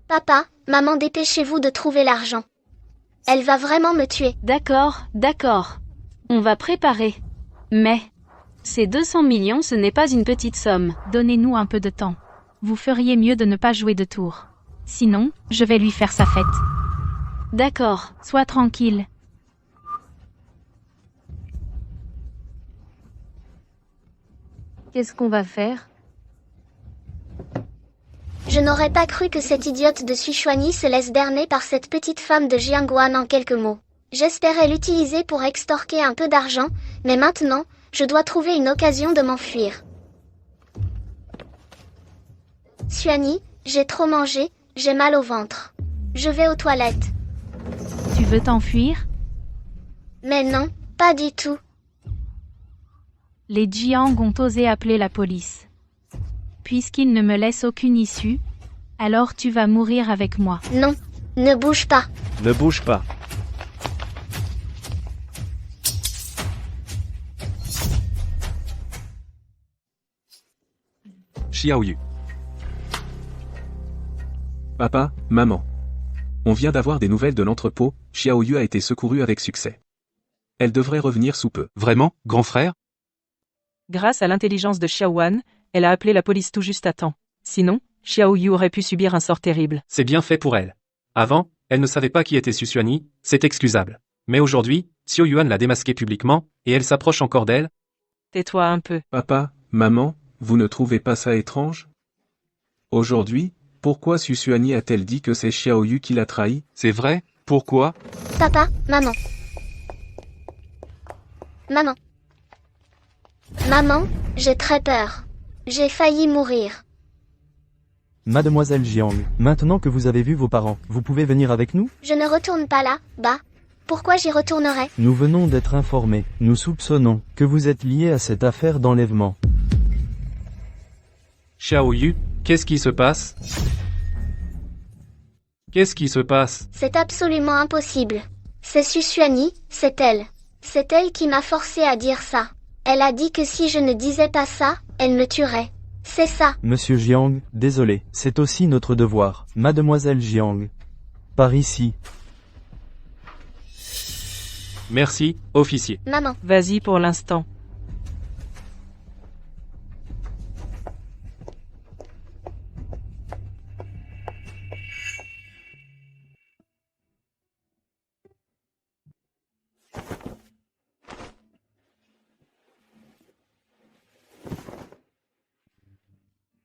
S1: Papa, maman, dépêchez-vous de trouver l'argent. Elle va vraiment me tuer.
S2: D'accord, d'accord. On va préparer. Mais, ces 200 millions, ce n'est pas une petite somme.
S11: Donnez-nous un peu de temps. Vous feriez mieux de ne pas jouer de tour. Sinon, je vais lui faire sa fête.
S2: D'accord.
S11: Sois tranquille.
S2: Qu'est-ce qu'on va faire?
S1: Je n'aurais pas cru que cette idiote de Susuani se laisse berner par cette petite femme de Jiangwan en quelques mots. J'espérais l'utiliser pour extorquer un peu d'argent, mais maintenant, je dois trouver une occasion de m'enfuir. Suani, j'ai trop mangé, j'ai mal au ventre. Je vais aux toilettes.
S11: Tu veux t'enfuir?
S1: Mais non, pas du tout.
S11: Les Jiang ont osé appeler la police. Puisqu'ils ne me laissent aucune issue, alors tu vas mourir avec moi.
S1: Non, ne bouge pas.
S9: Ne bouge pas.
S7: Xiaoyu.
S6: Papa, maman. On vient d'avoir des nouvelles de l'entrepôt, Xiaoyu a été secourue avec succès. Elle devrait revenir sous peu.
S7: Vraiment, grand frère?
S5: Grâce à l'intelligence de Xiaowan, elle a appelé la police tout juste à temps. Sinon, Xiaoyu aurait pu subir un sort terrible.
S3: C'est bien fait pour elle. Avant, elle ne savait pas qui était Susuani, c'est excusable. Mais aujourd'hui, Xiao Yuan l'a démasqué publiquement, et elle s'approche encore d'elle.
S5: Tais-toi un peu.
S6: Papa, maman, vous ne trouvez pas ça étrange? Aujourd'hui, pourquoi Susuani a-t-elle dit que c'est Xiaoyu qui l'a trahi?
S7: C'est vrai? Pourquoi?
S1: Papa, maman. Maman. Maman, j'ai très peur. J'ai failli mourir.
S4: Mademoiselle Jiang, maintenant que vous avez vu vos parents, vous pouvez venir avec nous?
S1: Je ne retourne pas là, bas. Pourquoi j'y retournerais?
S4: Nous venons d'être informés. Nous soupçonnons que vous êtes lié à cette affaire d'enlèvement.
S3: Xiao Yu, qu'est-ce qui se passe? Qu'est-ce qui se passe?
S1: C'est absolument impossible. C'est Susuani, c'est elle. C'est elle qui m'a forcé à dire ça. Elle a dit que si je ne disais pas ça, elle me tuerait. C'est ça.
S4: Monsieur Jiang, désolé, c'est aussi notre devoir. Mademoiselle Jiang. Par ici.
S3: Merci, officier.
S1: Maman.
S5: Vas-y pour l'instant.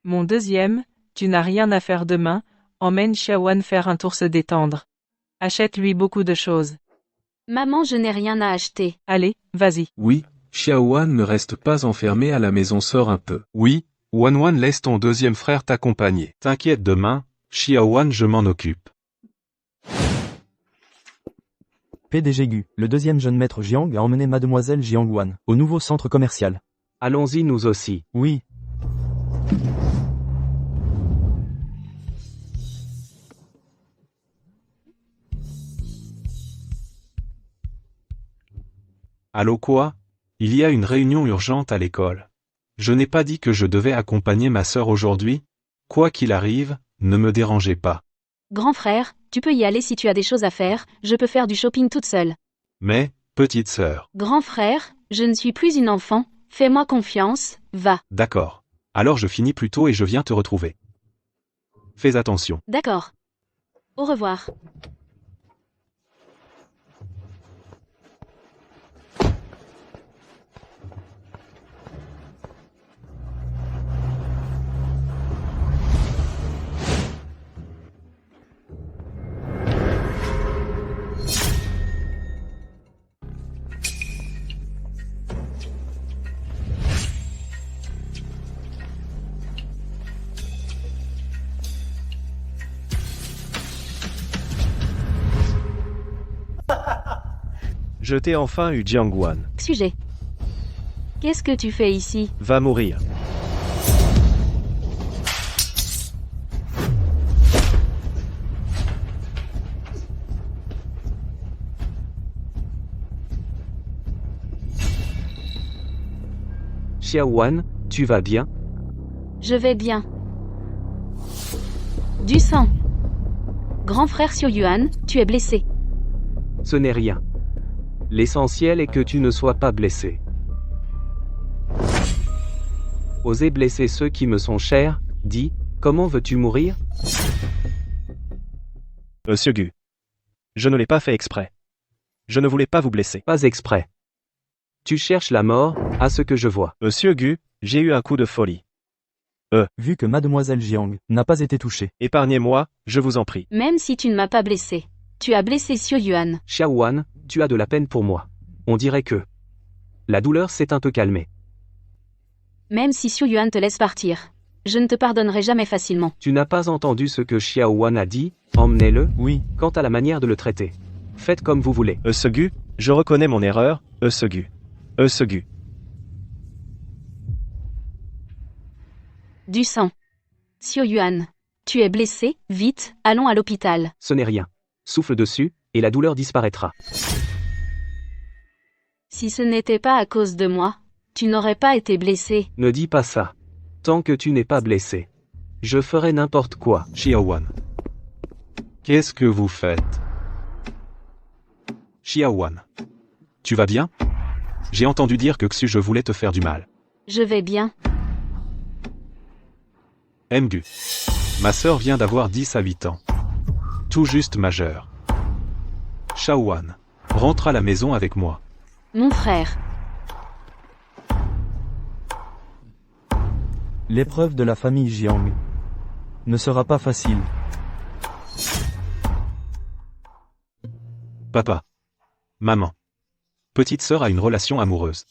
S5: Mon deuxième, tu n'as rien à faire demain, emmène Xiaowan faire un tour se détendre. Achète-lui beaucoup de choses.
S2: Maman, je n'ai rien à acheter.
S5: Allez, vas-y.
S6: Oui, Xiaowan ne reste pas enfermé à la maison, sort un peu.
S7: Oui, Wan, laisse ton deuxième frère t'accompagner.
S8: T'inquiète demain, Xiaowan, je m'en occupe.
S4: PDG Gu, le deuxième jeune maître Jiang a emmené Mademoiselle Jiangwan au nouveau centre commercial.
S10: Allons-y nous aussi.
S4: Oui.
S8: Allô quoi? Il y a une réunion urgente à l'école. Je n'ai pas dit que je devais accompagner ma sœur aujourd'hui? Quoi qu'il arrive, ne me dérangez pas.
S2: Grand frère, tu peux y aller si tu as des choses à faire, je peux faire du shopping toute seule.
S8: Mais, petite sœur.
S2: Grand frère, je ne suis plus une enfant, fais-moi confiance, va.
S8: D'accord. Alors je finis plus tôt et je viens te retrouver. Fais attention.
S2: D'accord. Au revoir.
S9: Je t'ai enfin eu Jiangwan.
S2: Sujet. Qu'est-ce que tu fais ici?
S9: Va mourir.
S10: Xiaowan, tu vas bien?
S2: Je vais bien. Du sang. Grand frère Xiao Yuan, tu es blessé.
S10: Ce n'est rien. L'essentiel est que tu ne sois pas blessé. Oser blesser ceux qui me sont chers, dis, comment veux-tu mourir?
S9: Monsieur Gu. Je ne l'ai pas fait exprès. Je ne voulais pas vous blesser.
S10: Pas exprès. Tu cherches la mort, à ce que je vois.
S9: Monsieur Gu, j'ai eu un coup de folie.
S4: Vu que Mademoiselle Jiang n'a pas été touchée.
S9: Épargnez-moi, je vous en prie.
S2: Même si tu ne m'as pas blessé. Tu as blessé Xiao Yuan.
S10: Xiaowan, tu as de la peine pour moi. On dirait que la douleur s'est un peu calmée.
S2: Même si Xiao Yuan te laisse partir. Je ne te pardonnerai jamais facilement.
S10: Tu n'as pas entendu ce que Xiaowan a dit, emmenez-le.
S4: Oui.
S10: Quant à la manière de le traiter, faites comme vous voulez.
S9: Ce Gu, je reconnais mon erreur, ce Gu. Ce Gu.
S2: Du sang. Xiao Yuan. Tu es blessé, vite, allons à l'hôpital.
S10: Ce n'est rien. Souffle dessus, et la douleur disparaîtra.
S2: Si ce n'était pas à cause de moi, tu n'aurais pas été blessé.
S10: Ne dis pas ça. Tant que tu n'es pas blessé, je ferai n'importe quoi.
S8: Xiaowan. Qu'est-ce que vous faites? Xiaowan. Tu vas bien? J'ai entendu dire que Xu je voulais te faire du mal.
S2: Je vais bien.
S8: Mgu. Ma sœur vient d'avoir 10 à 8 ans. Tout juste majeure. Xiaowan. Rentre à la maison avec moi.
S2: Mon frère.
S4: L'épreuve de la famille Jiang ne sera pas facile.
S8: Papa. Maman. Petite sœur a une relation amoureuse.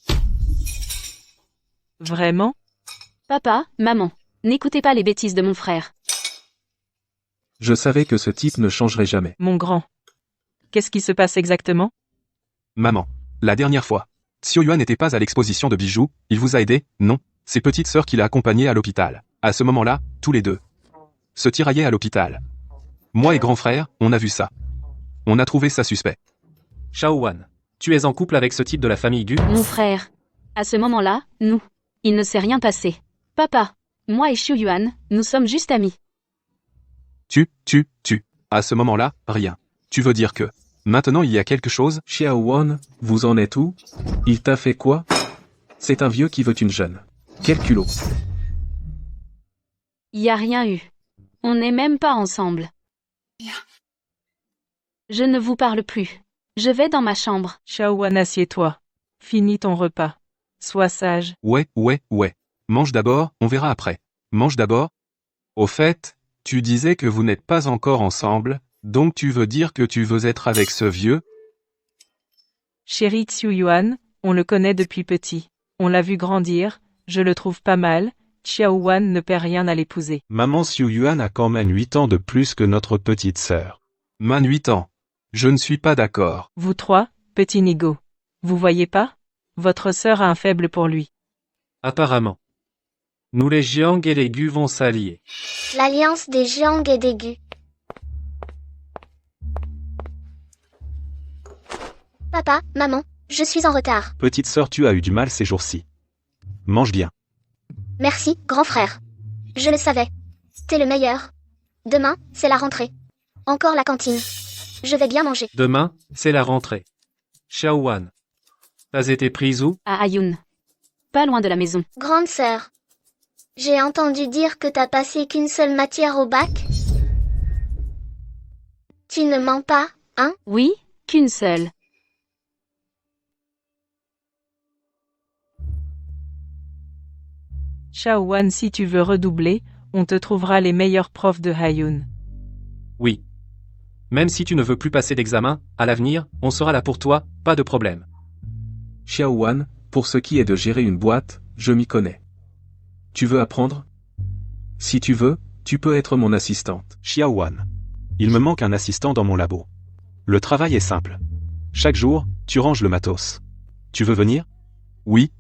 S5: Vraiment?
S2: Papa, maman. N'écoutez pas les bêtises de mon frère.
S6: Je savais que ce type ne changerait jamais.
S5: Mon grand. Qu'est-ce qui se passe exactement?
S7: Maman. La dernière fois. Xiao Yuan n'était pas à l'exposition de bijoux, il vous a aidé, non? C'est petite sœur qui l'a accompagné à l'hôpital. À ce moment-là, tous les deux se tiraillaient à l'hôpital. Moi et grand frère, on a vu ça. On a trouvé ça suspect.
S3: Xiaowan, tu es en couple avec ce type de la famille Gu?
S2: Mon frère. À ce moment-là, nous. Il ne s'est rien passé. Papa. Moi et Xiu Yuan, nous sommes juste amis.
S7: Tu. À ce moment-là, rien. Tu veux dire que maintenant il y a quelque chose?
S6: Xiaowan, vous en êtes où? Il t'a fait quoi? C'est un vieux qui veut une jeune. Quel culot.
S2: Y a rien eu. On n'est même pas ensemble. Je ne vous parle plus. Je vais dans ma chambre.
S5: Xiaowan, assieds-toi. Finis ton repas. Sois sage.
S7: Ouais. Mange d'abord, on verra après. Mange d'abord. Au fait, tu disais que vous n'êtes pas encore ensemble, donc tu veux dire que tu veux être avec ce vieux?
S5: Chéri Xiu Yuan, on le connaît depuis petit. On l'a vu grandir, je le trouve pas mal. Xiaowan ne perd rien à l'épouser.
S8: Maman Xiu Yuan a quand même 8 ans de plus que notre petite sœur.
S7: Man 8 ans. Je ne suis pas d'accord.
S5: Vous trois, petit nigo. Vous voyez pas? Votre sœur a un faible pour lui.
S3: Apparemment. Nous les Jiang et les Gu vont s'allier.
S1: L'alliance des Jiang et des Gu. Papa, maman, je suis en retard.
S8: Petite sœur, tu as eu du mal ces jours-ci. Mange bien.
S1: Merci, grand frère. Je le savais. T'es le meilleur. Demain, c'est la rentrée. Encore la cantine. Je vais bien manger.
S3: Demain, c'est la rentrée. Xiaowan. T'as été prise où?
S2: À Ayun. Pas loin de la maison.
S1: Grande sœur. J'ai entendu dire que t'as passé qu'une seule matière au bac. Tu ne mens pas, hein?
S2: Oui, qu'une seule.
S5: Xiaowan, si tu veux redoubler, on te trouvera les meilleurs profs de Haiyun.
S3: Oui. Même si tu ne veux plus passer d'examen, à l'avenir, on sera là pour toi, pas de problème.
S6: Xiaowan, pour ce qui est de gérer une boîte, je m'y connais. Tu veux apprendre? Si tu veux, tu peux être mon assistante.
S8: Xiaowan. Il me manque un assistant dans mon labo. Le travail est simple. Chaque jour, tu ranges le matos. Tu veux venir?
S7: Oui.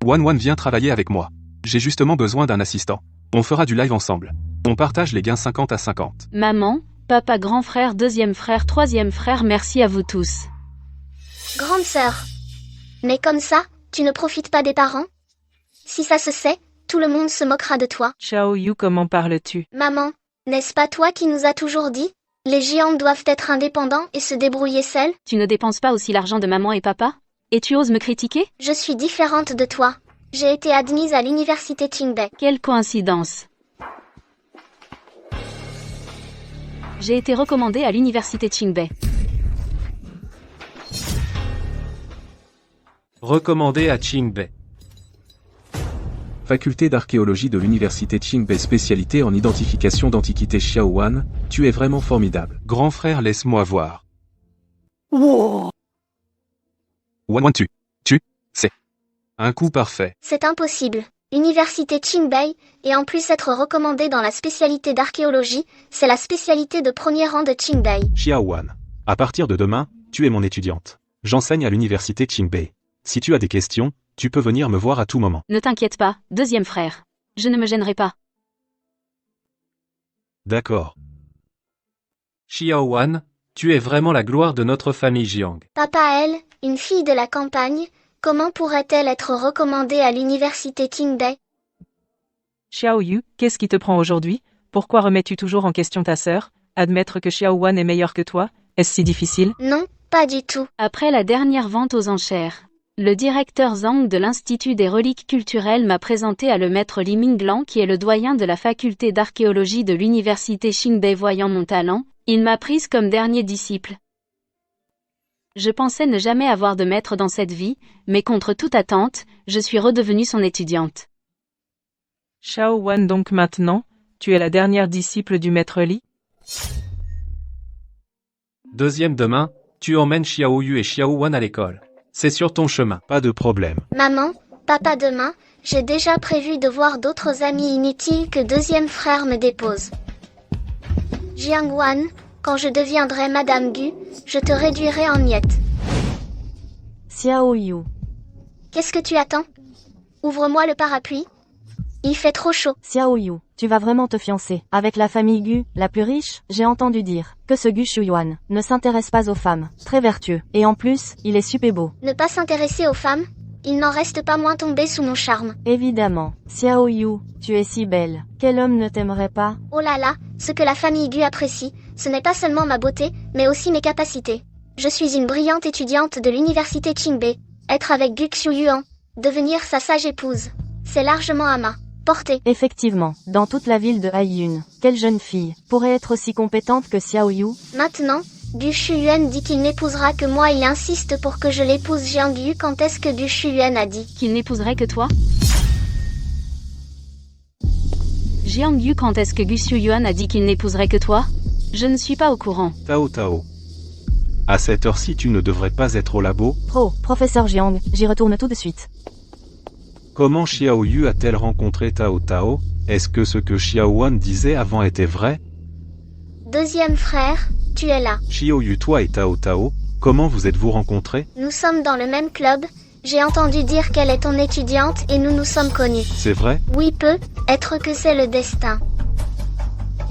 S7: Wan vient travailler avec moi. J'ai justement besoin d'un assistant. On fera du live ensemble. On partage les gains 50 à 50.
S2: Maman, papa, grand frère, deuxième frère, troisième frère, merci à vous tous.
S1: Grande sœur. Mais comme ça, tu ne profites pas des parents? Si ça se sait, tout le monde se moquera de toi.
S5: Xiao Yu, comment parles-tu?
S1: Maman, n'est-ce pas toi qui nous as toujours dit? Les géants doivent être indépendants et se débrouiller seuls?
S2: Tu ne dépenses pas aussi l'argent de maman et papa? Et tu oses me critiquer?
S1: Je suis différente de toi. J'ai été admise à l'université Qingbei.
S2: Quelle coïncidence. J'ai été recommandée à l'université Qingbei.
S3: Recommandé à Qingbei.
S6: Faculté d'archéologie de l'université Qingbei, spécialité en identification d'antiquités. Xiaowan, tu es vraiment formidable.
S7: Grand frère, laisse-moi voir. Wan, tu, c'est un coup parfait.
S1: C'est impossible. Université Qingbei, et en plus être recommandé dans la spécialité d'archéologie, c'est la spécialité de premier rang de Qingbei.
S8: Xiaowan. À partir de demain, tu es mon étudiante. J'enseigne à l'université Qingbei. Si tu as des questions, tu peux venir me voir à tout moment.
S2: Ne t'inquiète pas, deuxième frère. Je ne me gênerai pas.
S8: D'accord.
S3: Xiaowan, tu es vraiment la gloire de notre famille Jiang.
S1: Papa, elle, une fille de la campagne, comment pourrait-elle être recommandée à l'université Qingbei?
S5: Xiao Yu, qu'est-ce qui te prend aujourd'hui? Pourquoi remets-tu toujours en question ta sœur? Admettre que Xiaowan est meilleur que toi, est-ce si difficile?
S1: Non, pas du tout.
S2: Après la dernière vente aux enchères, le directeur Zhang de l'Institut des reliques culturelles m'a présenté à le maître Li Minglan qui est le doyen de la faculté d'archéologie de l'université Qingbei. Voyant mon talent, il m'a prise comme dernier disciple. Je pensais ne jamais avoir de maître dans cette vie, mais contre toute attente, je suis redevenue son étudiante.
S5: Xiaowan, donc maintenant, tu es la dernière disciple du maître Li?
S3: Deuxième demain, tu emmènes Xiao Yu et Xiaowan à l'école. C'est sur ton chemin.
S8: Pas de problème.
S1: Maman, papa, demain, j'ai déjà prévu de voir d'autres amis inutiles que deuxième frère me dépose. Jiangwan, quand je deviendrai Madame Gu, je te réduirai en miettes.
S12: Xiao Yu.
S1: Qu'est-ce que tu attends? Ouvre-moi le parapluie. Il fait trop chaud.
S12: Xiao Yu, tu vas vraiment te fiancer avec la famille Gu, la plus riche? J'ai entendu dire que ce Gu Shuyuan ne s'intéresse pas aux femmes, très vertueux, et en plus, il est super beau.
S1: Ne pas s'intéresser aux femmes? Il n'en reste pas moins tombé sous mon charme.
S12: Évidemment, Xiao Yu, tu es si belle. Quel homme ne t'aimerait pas?
S1: Oh là là, ce que la famille Gu apprécie, ce n'est pas seulement ma beauté, mais aussi mes capacités. Je suis une brillante étudiante de l'université Qingbe. Être avec Gu Xiuyuan, devenir sa sage épouse, c'est largement à ma portée.
S12: Effectivement, dans toute la ville de Haiyun, quelle jeune fille pourrait être aussi compétente que Xiao Yu?
S1: Maintenant, Gu Shuyuan dit qu'il n'épousera que moi, il insiste pour que je l'épouse. Jiang Yu, quand est-ce que Gu Shuyuan a dit
S2: Qu'il n'épouserait que toi? Jiang Yu, quand est-ce que Gu Shuyuan a dit qu'il n'épouserait que toi? Je ne suis pas au courant.
S8: Tao Tao. À cette heure-ci tu ne devrais pas être au labo.
S12: Professeur Jiang, j'y retourne tout de suite.
S8: Comment Xiao Yu a-t-elle rencontré Tao Tao? Est-ce que ce que Xiao Wan disait avant était vrai?
S1: Deuxième frère, tu es là.
S8: Xiao Yu, toi et Tao Tao, comment vous êtes-vous rencontrés?
S1: Nous sommes dans le même club. J'ai entendu dire qu'elle est ton étudiante et nous nous sommes connus.
S8: C'est vrai?
S1: Oui, peut être que c'est le destin.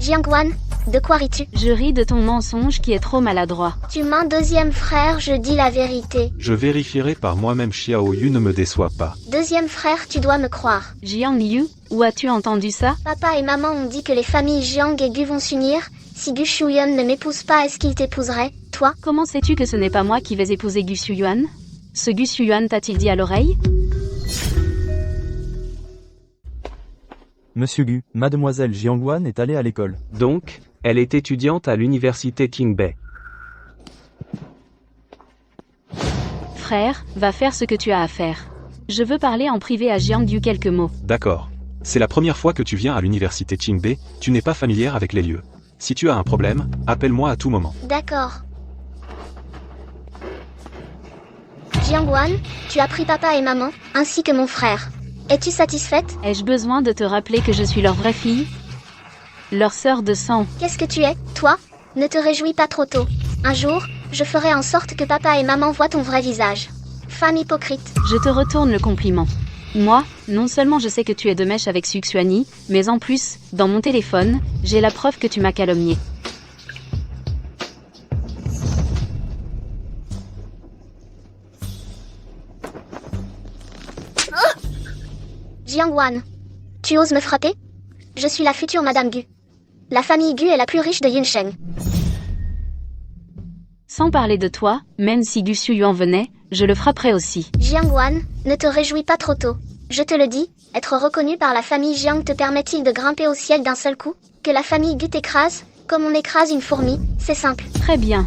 S1: Jiangwan, de quoi ris-tu?
S2: Je ris de ton mensonge qui est trop maladroit.
S1: Tu mens, deuxième frère, je dis la vérité.
S8: Je vérifierai par moi-même. Xiao Yu, ne me déçois pas.
S1: Deuxième frère, tu dois me croire.
S2: Jiang Yu, où as-tu entendu ça?
S1: Papa et maman ont dit que les familles Jiang et Gu vont s'unir. Si Gu Shuyuan ne m'épouse pas, est-ce qu'il t'épouserait, toi?
S2: Comment sais-tu que ce n'est pas moi qui vais épouser Gu Shuyuan? Ce Gu Shuyuan t'a-t-il dit à l'oreille?
S4: Monsieur Gu, mademoiselle Jiangwan est allée à l'école.
S10: Donc, elle est étudiante à l'université Qingbe.
S2: Frère, va faire ce que tu as à faire. Je veux parler en privé à Jiang Yu quelques mots.
S7: D'accord. C'est la première fois que tu viens à l'université Qingbe, tu n'es pas familière avec les lieux. Si tu as un problème, appelle-moi à tout moment.
S1: D'accord. Jiangwan, tu as pris papa et maman, ainsi que mon frère. Es-tu satisfaite?
S2: Ai-je besoin de te rappeler que je suis leur vraie fille? Leur sœur de sang.
S1: Qu'est-ce que tu es, toi? Ne te réjouis pas trop tôt. Un jour, je ferai en sorte que papa et maman voient ton vrai visage. Femme hypocrite.
S2: Je te retourne le compliment. Moi, non seulement je sais que tu es de mèche avec Suxuani, mais en plus, dans mon téléphone, j'ai la preuve que tu m'as calomnié.
S1: Jiangwan, tu oses me frapper? Je suis la future Madame Gu. La famille Gu est la plus riche de Yunsheng.
S2: Sans parler de toi, même si Gu Shuyuan venait, je le frapperais aussi.
S1: Jiangwan, ne te réjouis pas trop tôt. Je te le dis, être reconnu par la famille Jiang te permet-il de grimper au ciel d'un seul coup? Que la famille Gu t'écrase, comme on écrase une fourmi, c'est simple.
S2: Très bien.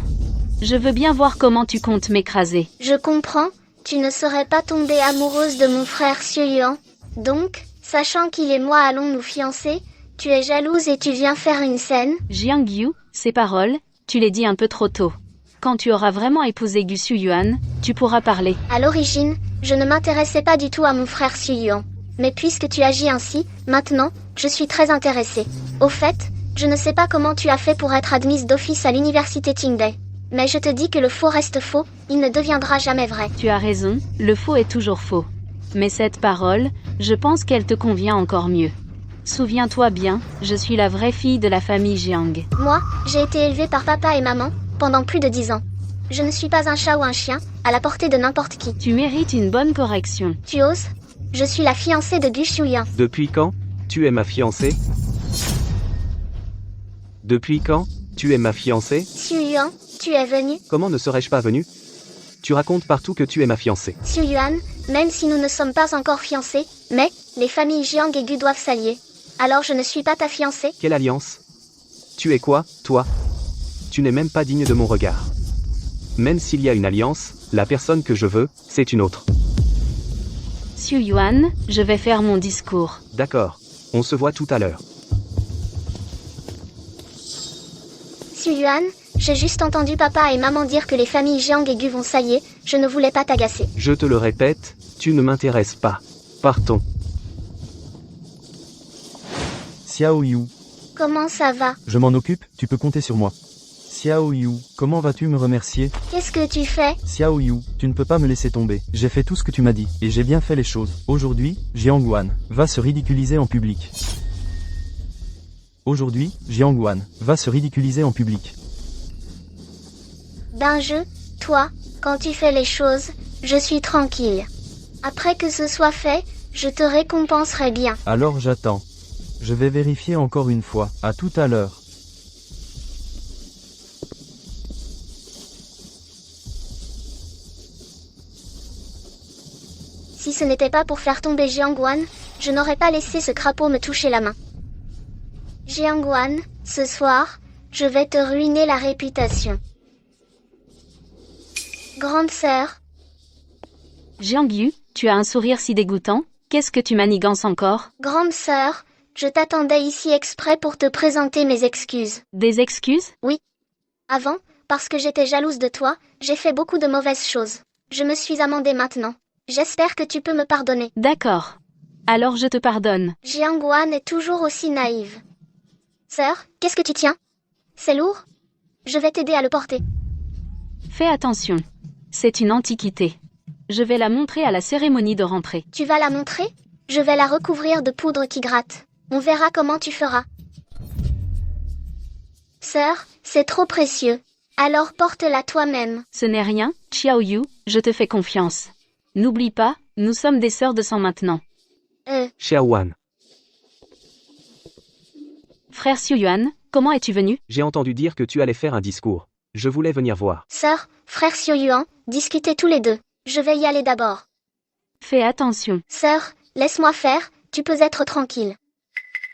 S2: Je veux bien voir comment tu comptes m'écraser.
S1: Je comprends, tu ne serais pas tombée amoureuse de mon frère Xuyuan. Donc, sachant qu'il et moi allons nous fiancer, tu es jalouse et tu viens faire une scène?
S2: Jiang Yu, ces paroles, tu les dis un peu trop tôt. Quand tu auras vraiment épousé Gu Shuyuan, tu pourras parler.
S1: À l'origine, je ne m'intéressais pas du tout à mon frère Xuyuan. Mais puisque tu agis ainsi, maintenant, je suis très intéressée. Au fait, je ne sais pas comment tu as fait pour être admise d'office à l'université Qingbe. Mais je te dis que le faux reste faux, il ne deviendra jamais vrai.
S2: Tu as raison, le faux est toujours faux. Mais cette parole, je pense qu'elle te convient encore mieux. Souviens-toi bien, je suis la vraie fille de la famille Jiang.
S1: Moi, j'ai été élevée par papa et maman, pendant plus de 10 ans. Je ne suis pas un chat ou un chien, à la portée de n'importe qui.
S2: Tu mérites une bonne correction.
S1: Tu oses? Je suis la fiancée de Gu Shuyuan.
S10: Depuis quand tu es ma fiancée? Depuis quand tu es ma fiancée?
S1: Xuyuan, tu es venu?
S10: Comment ne serais-je pas venu? Tu racontes partout que tu es ma fiancée.
S1: Xuyuan, même si nous ne sommes pas encore fiancés, mais les familles Jiang et Gu doivent s'allier. Alors je ne suis pas ta fiancée?
S10: Quelle alliance? Tu es quoi, toi? Tu n'es même pas digne de mon regard. Même s'il y a une alliance, la personne que je veux, c'est une autre.
S2: Xuyuan, je vais faire mon discours.
S10: D'accord. On se voit tout à l'heure.
S1: Xuyuan, j'ai juste entendu papa et maman dire que les familles Jiang et Gu vont s'allier, je ne voulais pas t'agacer.
S10: Je te le répète, tu ne m'intéresses pas. Partons.
S4: Xiao Yu.
S1: Comment ça va?
S4: Je m'en occupe, tu peux compter sur moi. Xiao Yu, comment vas-tu me remercier?
S1: Qu'est-ce que tu fais?
S4: Xiao Yu, tu ne peux pas me laisser tomber. J'ai fait tout ce que tu m'as dit, et j'ai bien fait les choses. Aujourd'hui, Jiangwan va se ridiculiser en public. Aujourd'hui, Jiangwan va se ridiculiser en public.
S1: Ben toi, quand tu fais les choses, je suis tranquille. Après que ce soit fait, je te récompenserai bien.
S4: Alors j'attends. Je vais vérifier encore une fois. À tout à l'heure.
S1: Si ce n'était pas pour faire tomber Jiangwan, je n'aurais pas laissé ce crapaud me toucher la main. Jiangwan, ce soir, je vais te ruiner la réputation. Grande sœur.
S2: Jiang Yu, tu as un sourire si dégoûtant, qu'est-ce que tu manigances encore?
S1: Grande sœur, je t'attendais ici exprès pour te présenter mes excuses.
S2: Des excuses?
S1: Oui. Avant, parce que j'étais jalouse de toi, j'ai fait beaucoup de mauvaises choses. Je me suis amendée maintenant. J'espère que tu peux me pardonner.
S2: D'accord. Alors je te pardonne.
S1: Jiangwan est toujours aussi naïve. Sœur, qu'est-ce que tu tiens? C'est lourd? Je vais t'aider à le porter.
S2: Fais attention. C'est une antiquité. Je vais la montrer à la cérémonie de rentrée.
S1: Tu vas la montrer? Je vais la recouvrir de poudre qui gratte. On verra comment tu feras. Sœur, c'est trop précieux. Alors porte-la toi-même.
S2: Ce n'est rien, Xiao Yu, je te fais confiance. N'oublie pas, nous sommes des sœurs de sang maintenant.
S10: Xiaowan.
S2: Frère Xiuyuan, comment es-tu venu?
S10: J'ai entendu dire que tu allais faire un discours. Je voulais venir voir.
S1: Sœur, frère Xiuyuan, discutez tous les deux. Je vais y aller d'abord.
S2: Fais attention.
S1: Sœur, laisse-moi faire, tu peux être tranquille.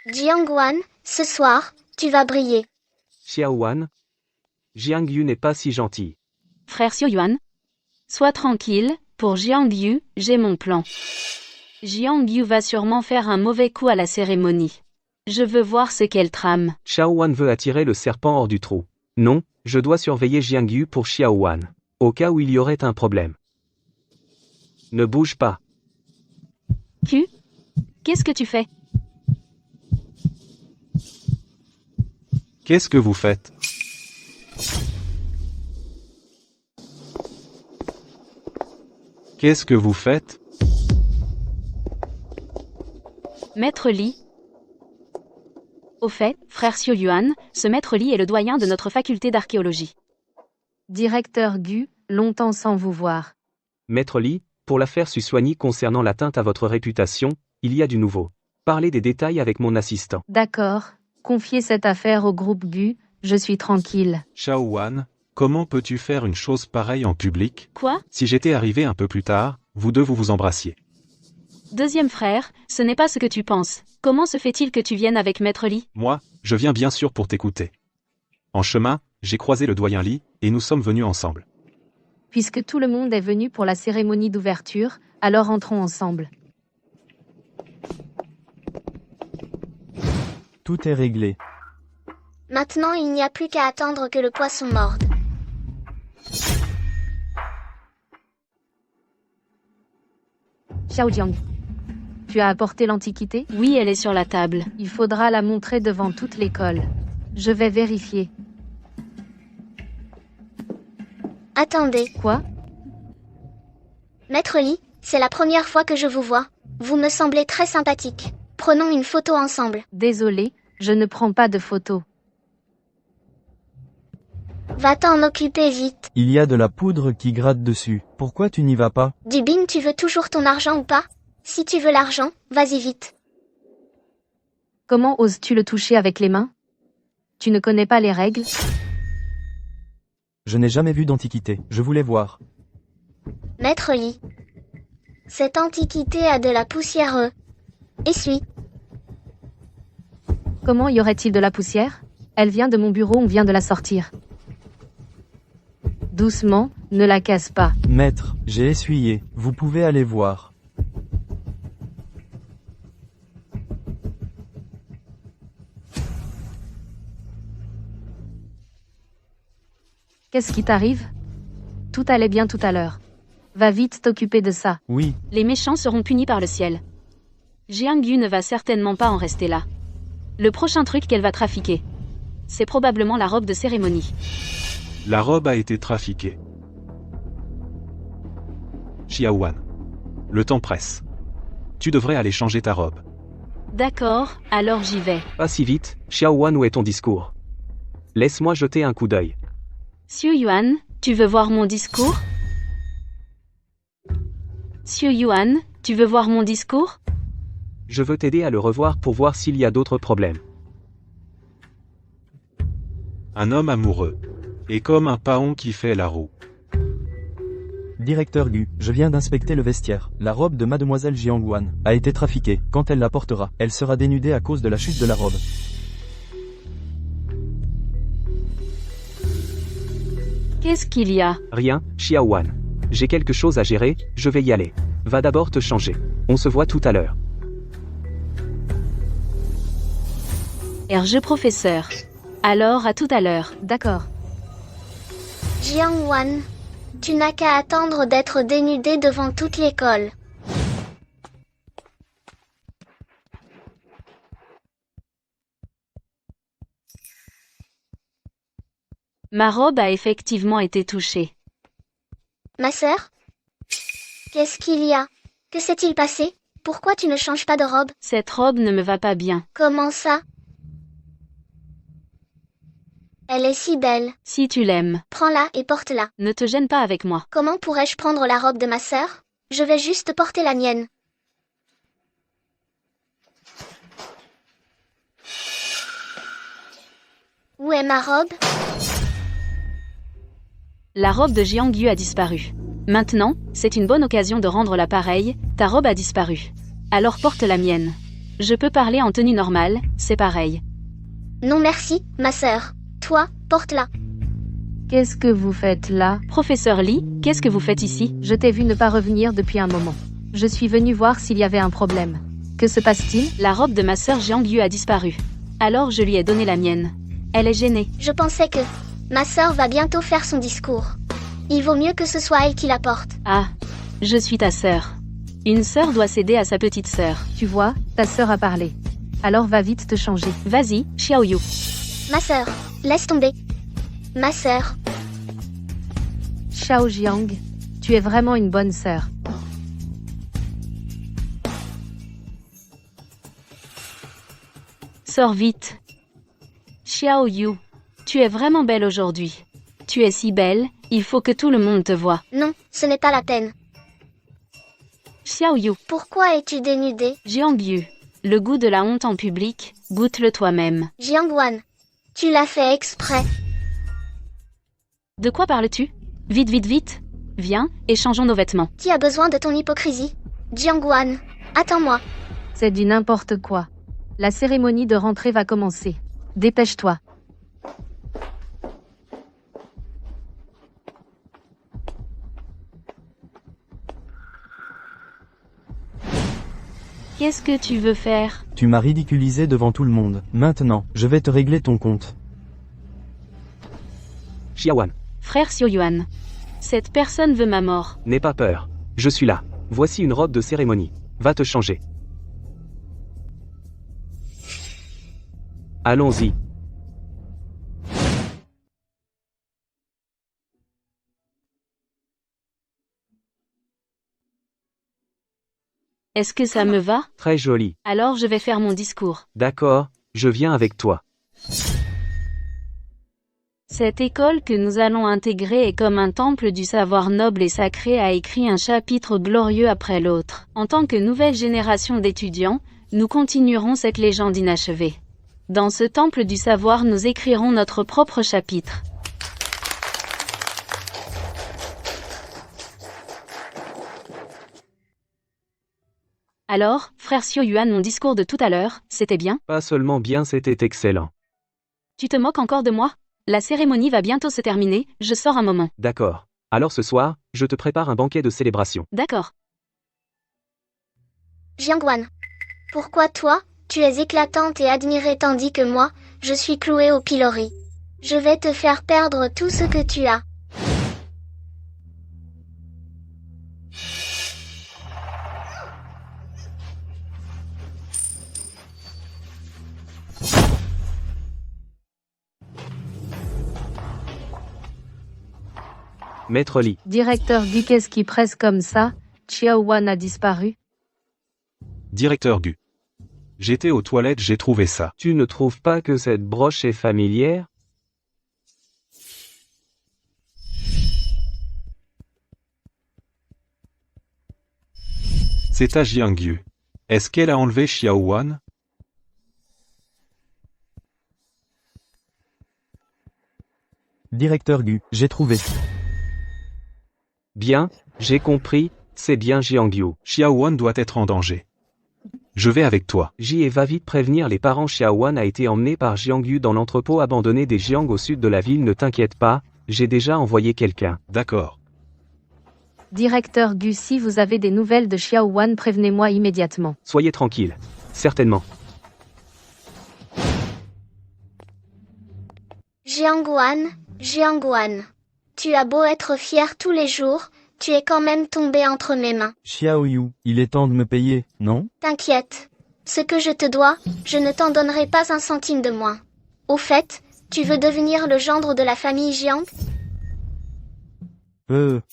S1: Jiangwan, ce soir, tu vas briller.
S10: Xiaowan. Jiang Yu n'est pas si gentil.
S2: Frère Xiuyuan, sois tranquille, pour Jiang Yu, j'ai mon plan. Jiang Yu va sûrement faire un mauvais coup à la cérémonie. Je veux voir ce qu'elle trame.
S10: Xiaowan veut attirer le serpent hors du trou. Non, je dois surveiller Jiang Yu pour Xiaowan. Au cas où il y aurait un problème. Ne bouge pas.
S2: Qu'est-ce que tu fais?
S8: Qu'est-ce que vous faites? Qu'est-ce que vous faites?
S2: Maître Li. Au fait, frère Xiuyuan, ce maître Li est le doyen de notre faculté d'archéologie.
S12: Directeur Gu, longtemps sans vous voir.
S10: Maître Li, pour l'affaire Suswani concernant l'atteinte à votre réputation, il y a du nouveau. Parlez des détails avec mon assistant.
S12: D'accord, confiez cette affaire au groupe Gu, je suis tranquille.
S8: Xiaowan, comment peux-tu faire une chose pareille en public?
S2: Quoi?
S8: Si j'étais arrivé un peu plus tard, vous deux vous embrassiez.
S2: Deuxième frère, ce n'est pas ce que tu penses. Comment se fait-il que tu viennes avec Maître Li?
S8: Moi, je viens bien sûr pour t'écouter. En chemin, j'ai croisé le doyen Li, et nous sommes venus ensemble.
S12: Puisque tout le monde est venu pour la cérémonie d'ouverture, alors entrons ensemble.
S4: Tout est réglé.
S1: Maintenant il n'y a plus qu'à attendre que le poisson morde.
S12: Xiaojiang. Tu as apporté l'antiquité?
S2: Oui, elle est sur la table.
S12: Il faudra la montrer devant toute l'école. Je vais vérifier.
S1: Attendez.
S12: Quoi?
S1: Maître Li, c'est la première fois que je vous vois. Vous me semblez très sympathique. Prenons une photo ensemble.
S12: Désolé, je ne prends pas de photos.
S1: Va t'en occuper vite.
S4: Il y a de la poudre qui gratte dessus. Pourquoi tu n'y vas pas?
S1: Dubin, tu veux toujours ton argent ou pas? Si tu veux l'argent, vas-y vite.
S12: Comment oses-tu le toucher avec les mains? Tu ne connais pas les règles?
S4: Je n'ai jamais vu d'antiquité, je voulais voir.
S1: Maître Li. Cette antiquité a de la poussière. Essuie.
S12: Comment y aurait-il de la poussière? Elle vient de mon bureau, on vient de la sortir. Doucement, ne la casse pas.
S4: Maître, j'ai essuyé, vous pouvez aller voir.
S12: Qu'est-ce qui t'arrive? Tout allait bien tout à l'heure. Va vite t'occuper de ça.
S4: Oui.
S2: Les méchants seront punis par le ciel. Jiang Yu ne va certainement pas en rester là. Le prochain truc qu'elle va trafiquer. C'est probablement la robe de cérémonie.
S8: La robe a été trafiquée. Xiaowan. Le temps presse. Tu devrais aller changer ta robe.
S2: D'accord, alors j'y vais.
S10: Pas si vite, Xiaowan, où est ton discours? Laisse-moi jeter un coup d'œil.
S2: Xiu Yuan, tu veux voir mon discours? Xiu Yuan, tu veux voir mon discours?
S10: Je veux t'aider à le revoir pour voir s'il y a d'autres problèmes.
S8: Un homme amoureux. Et comme un paon qui fait la roue.
S4: Directeur Gu, je viens d'inspecter le vestiaire. La robe de mademoiselle Jiangwan a été trafiquée. Quand elle la portera, elle sera dénudée à cause de la chute de la robe.
S2: Qu'est-ce qu'il y a?
S10: Rien, Xiaowan. J'ai quelque chose à gérer, je vais y aller. Va d'abord te changer. On se voit tout à l'heure.
S2: RG professeur. Alors à tout à l'heure.
S11: D'accord.
S1: Jiangwan, tu n'as qu'à attendre d'être dénudé devant toute l'école.
S2: Ma robe a effectivement été touchée.
S1: Ma sœur? Qu'est-ce qu'il y a? Que s'est-il passé? Pourquoi tu ne changes pas de robe?
S2: Cette robe ne me va pas bien.
S1: Comment ça? Elle est si belle.
S2: Si tu l'aimes,
S1: Prends-la et porte-la.
S2: ne te gêne pas avec moi.
S1: Comment pourrais-je prendre la robe de ma sœur? Je vais juste porter la mienne. Où est ma robe?
S2: La robe de Jiang Yu a disparu. Maintenant, c'est une bonne occasion de rendre l'appareil, ta robe a disparu. Alors porte la mienne. Je peux parler en tenue normale, c'est pareil.
S1: Non merci, ma sœur. Toi, porte-la.
S11: Qu'est-ce que vous faites là?
S2: Professeur Li, qu'est-ce que vous faites ici?
S11: Je t'ai vu ne pas revenir depuis un moment. Je suis venu voir s'il y avait un problème. Que se passe-t-il?
S2: La robe de ma sœur Jiang Yu a disparu. Alors je lui ai donné la mienne. Elle est gênée.
S1: Je pensais que ma sœur va bientôt faire son discours. Il vaut mieux que ce soit elle qui la porte.
S2: Ah, je suis ta sœur. Une sœur doit céder à sa petite sœur.
S11: Tu vois, ta sœur a parlé. Alors va vite te changer.
S2: Vas-y, Xiao Yu.
S1: Ma sœur, laisse tomber. Ma sœur.
S11: Xiao Jiang, tu es vraiment une bonne sœur.
S2: Sors vite. Xiao Yu, tu es vraiment belle aujourd'hui. Tu es si belle, il faut que tout le monde te voie.
S1: Non, ce n'est pas la peine.
S2: Xiao Yu,
S1: Pourquoi es-tu dénudée?
S2: Jiang Yu, le goût de la honte en public, goûte-le toi-même.
S1: Jiangwan, tu l'as fait exprès.
S2: De quoi parles-tu? Vite, vite, vite. Viens, échangeons nos vêtements.
S1: Qui a besoin de ton hypocrisie? Jiangwan, attends-moi.
S11: C'est du n'importe quoi. La cérémonie de rentrée va commencer. Dépêche-toi.
S2: Qu'est-ce que tu veux faire?
S4: Tu m'as ridiculisé devant tout le monde. Maintenant, je vais te régler ton compte.
S10: Xiaowan,
S2: Frère Xiao Yuan. Cette personne veut ma mort.
S10: n'aie pas peur. Je suis là. Voici une robe de cérémonie. Va te changer. Allons-y.
S2: Est-ce que ça me va?
S10: Très joli.
S2: Alors je vais faire mon discours.
S10: D'accord, je viens avec toi.
S2: Cette école que nous allons intégrer est comme un temple du savoir noble et sacré, a écrit un chapitre glorieux après l'autre. En tant que nouvelle génération d'étudiants, nous continuerons cette légende inachevée. Dans ce temple du savoir, nous écrirons notre propre chapitre. Alors, frère Xiao Yuan, mon discours de tout à l'heure, c'était bien?
S10: Pas seulement bien, c'était excellent.
S2: Tu te moques encore de moi? La cérémonie va bientôt se terminer, je sors un moment.
S10: D'accord. Alors ce soir, je te prépare un banquet de célébration.
S2: D'accord.
S1: Jiangwan, pourquoi toi, tu es éclatante et admirée tandis que moi, je suis clouée au pilori? Je vais te faire perdre tout ce que tu as.
S10: Maître Li.
S2: Directeur Gu, qu'est-ce qui presse comme ça? Xiaowan a disparu?
S8: Directeur Gu. J'étais aux toilettes, j'ai trouvé ça.
S10: Tu ne trouves pas que cette broche est familière?
S8: C'est à Jiangyu. Est-ce qu'elle a enlevé Xiaowan?
S4: Directeur Gu, j'ai trouvé.
S10: Bien, j'ai compris, c'est bien Jiangyu.
S8: Xiaowan doit être en danger. Je vais avec toi.
S10: Ji et va vite prévenir les parents. Xiaowan a été emmené par Jiangyu dans l'entrepôt abandonné des Jiang au sud de la ville. Ne t'inquiète pas, j'ai déjà envoyé quelqu'un.
S8: D'accord.
S2: Directeur Gu, si vous avez des nouvelles de Xiaowan, prévenez-moi immédiatement.
S10: Soyez tranquille. Certainement.
S1: Jiangwan, tu as beau être fier tous les jours, tu es quand même tombé entre mes mains.
S4: Xiaoyu, il est temps de me payer, non?
S1: T'inquiète. Ce que je te dois, je ne t'en donnerai pas un centime de moins. Au fait, tu veux devenir le gendre de la famille Jiang?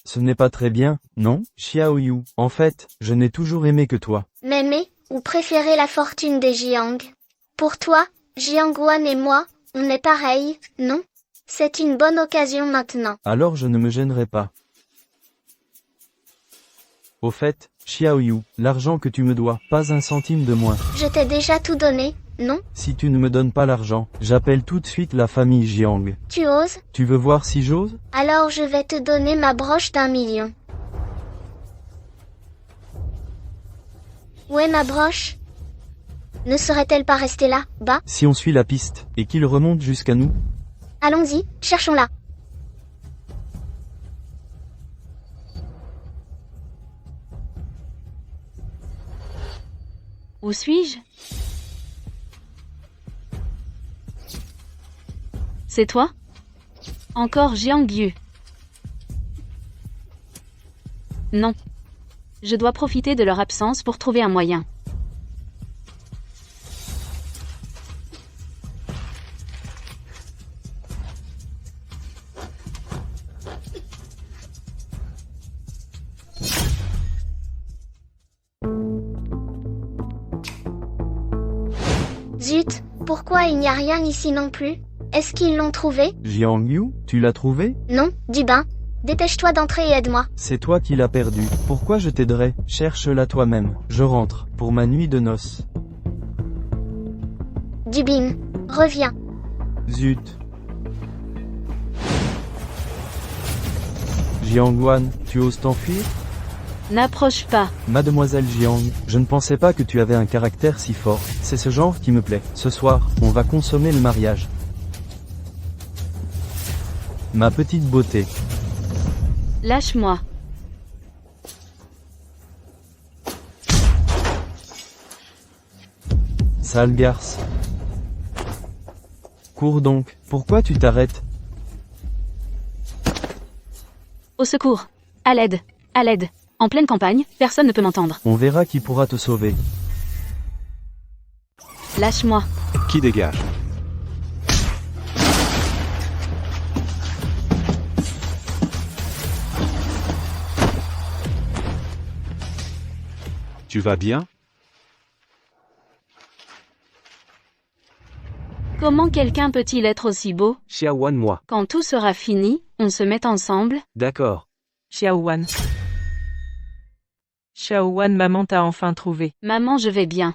S4: Ce n'est pas très bien, non? Xiaoyu, en fait, je n'ai toujours aimé que toi.
S1: M'aimer, ou préférer la fortune des Jiang? Pour toi, Jiangwan et moi, on est pareils, non? C'est une bonne occasion maintenant.
S4: Alors je ne me gênerai pas. Au fait, Xiaoyu, l'argent que tu me dois, pas un centime de moins.
S1: Je t'ai déjà tout donné, non?
S4: Si tu ne me donnes pas l'argent, j'appelle tout de suite la famille Jiang.
S1: Tu oses?
S4: Tu veux voir si j'ose?
S1: Alors je vais te donner ma broche d'1 million. Où est ma broche? Ne serait-elle pas restée là, bas?
S4: Si on suit la piste, et qu'il remonte jusqu'à nous?
S1: Allons-y, cherchons-la.
S2: Où suis-je? C'est toi? Encore Jiangyu? Non. Je dois profiter de leur absence pour trouver un moyen.
S1: Zut, pourquoi il n'y a rien ici non plus? Est-ce qu'ils l'ont trouvé?
S4: Jiangyu, tu l'as trouvé?
S1: Non, Dubin. Dépêche-toi d'entrer et aide-moi.
S4: C'est toi qui l'as perdu. Pourquoi je t'aiderais? Cherche-la toi-même. Je rentre, pour ma nuit de noces.
S1: Dubin, reviens.
S4: Zut. Jiangwan, tu oses t'enfuir?
S2: N'approche pas.
S4: Mademoiselle Jiang, je ne pensais pas que tu avais un caractère si fort. C'est ce genre qui me plaît. Ce soir, on va consommer le mariage. Ma petite beauté.
S2: Lâche-moi.
S4: Sale garce. Cours donc. Pourquoi tu t'arrêtes?
S2: Au secours. À l'aide. À l'aide. En pleine campagne, personne ne peut m'entendre.
S4: On verra qui pourra te sauver.
S2: Lâche-moi.
S8: Qui dégage? Tu vas bien?
S2: Comment quelqu'un peut-il être aussi beau?
S10: Xiaowan, moi.
S2: Quand tout sera fini, on se met ensemble.
S10: D'accord.
S5: Xiaowan. Xiaowan, maman t'a enfin trouvé.
S2: Maman, je vais bien.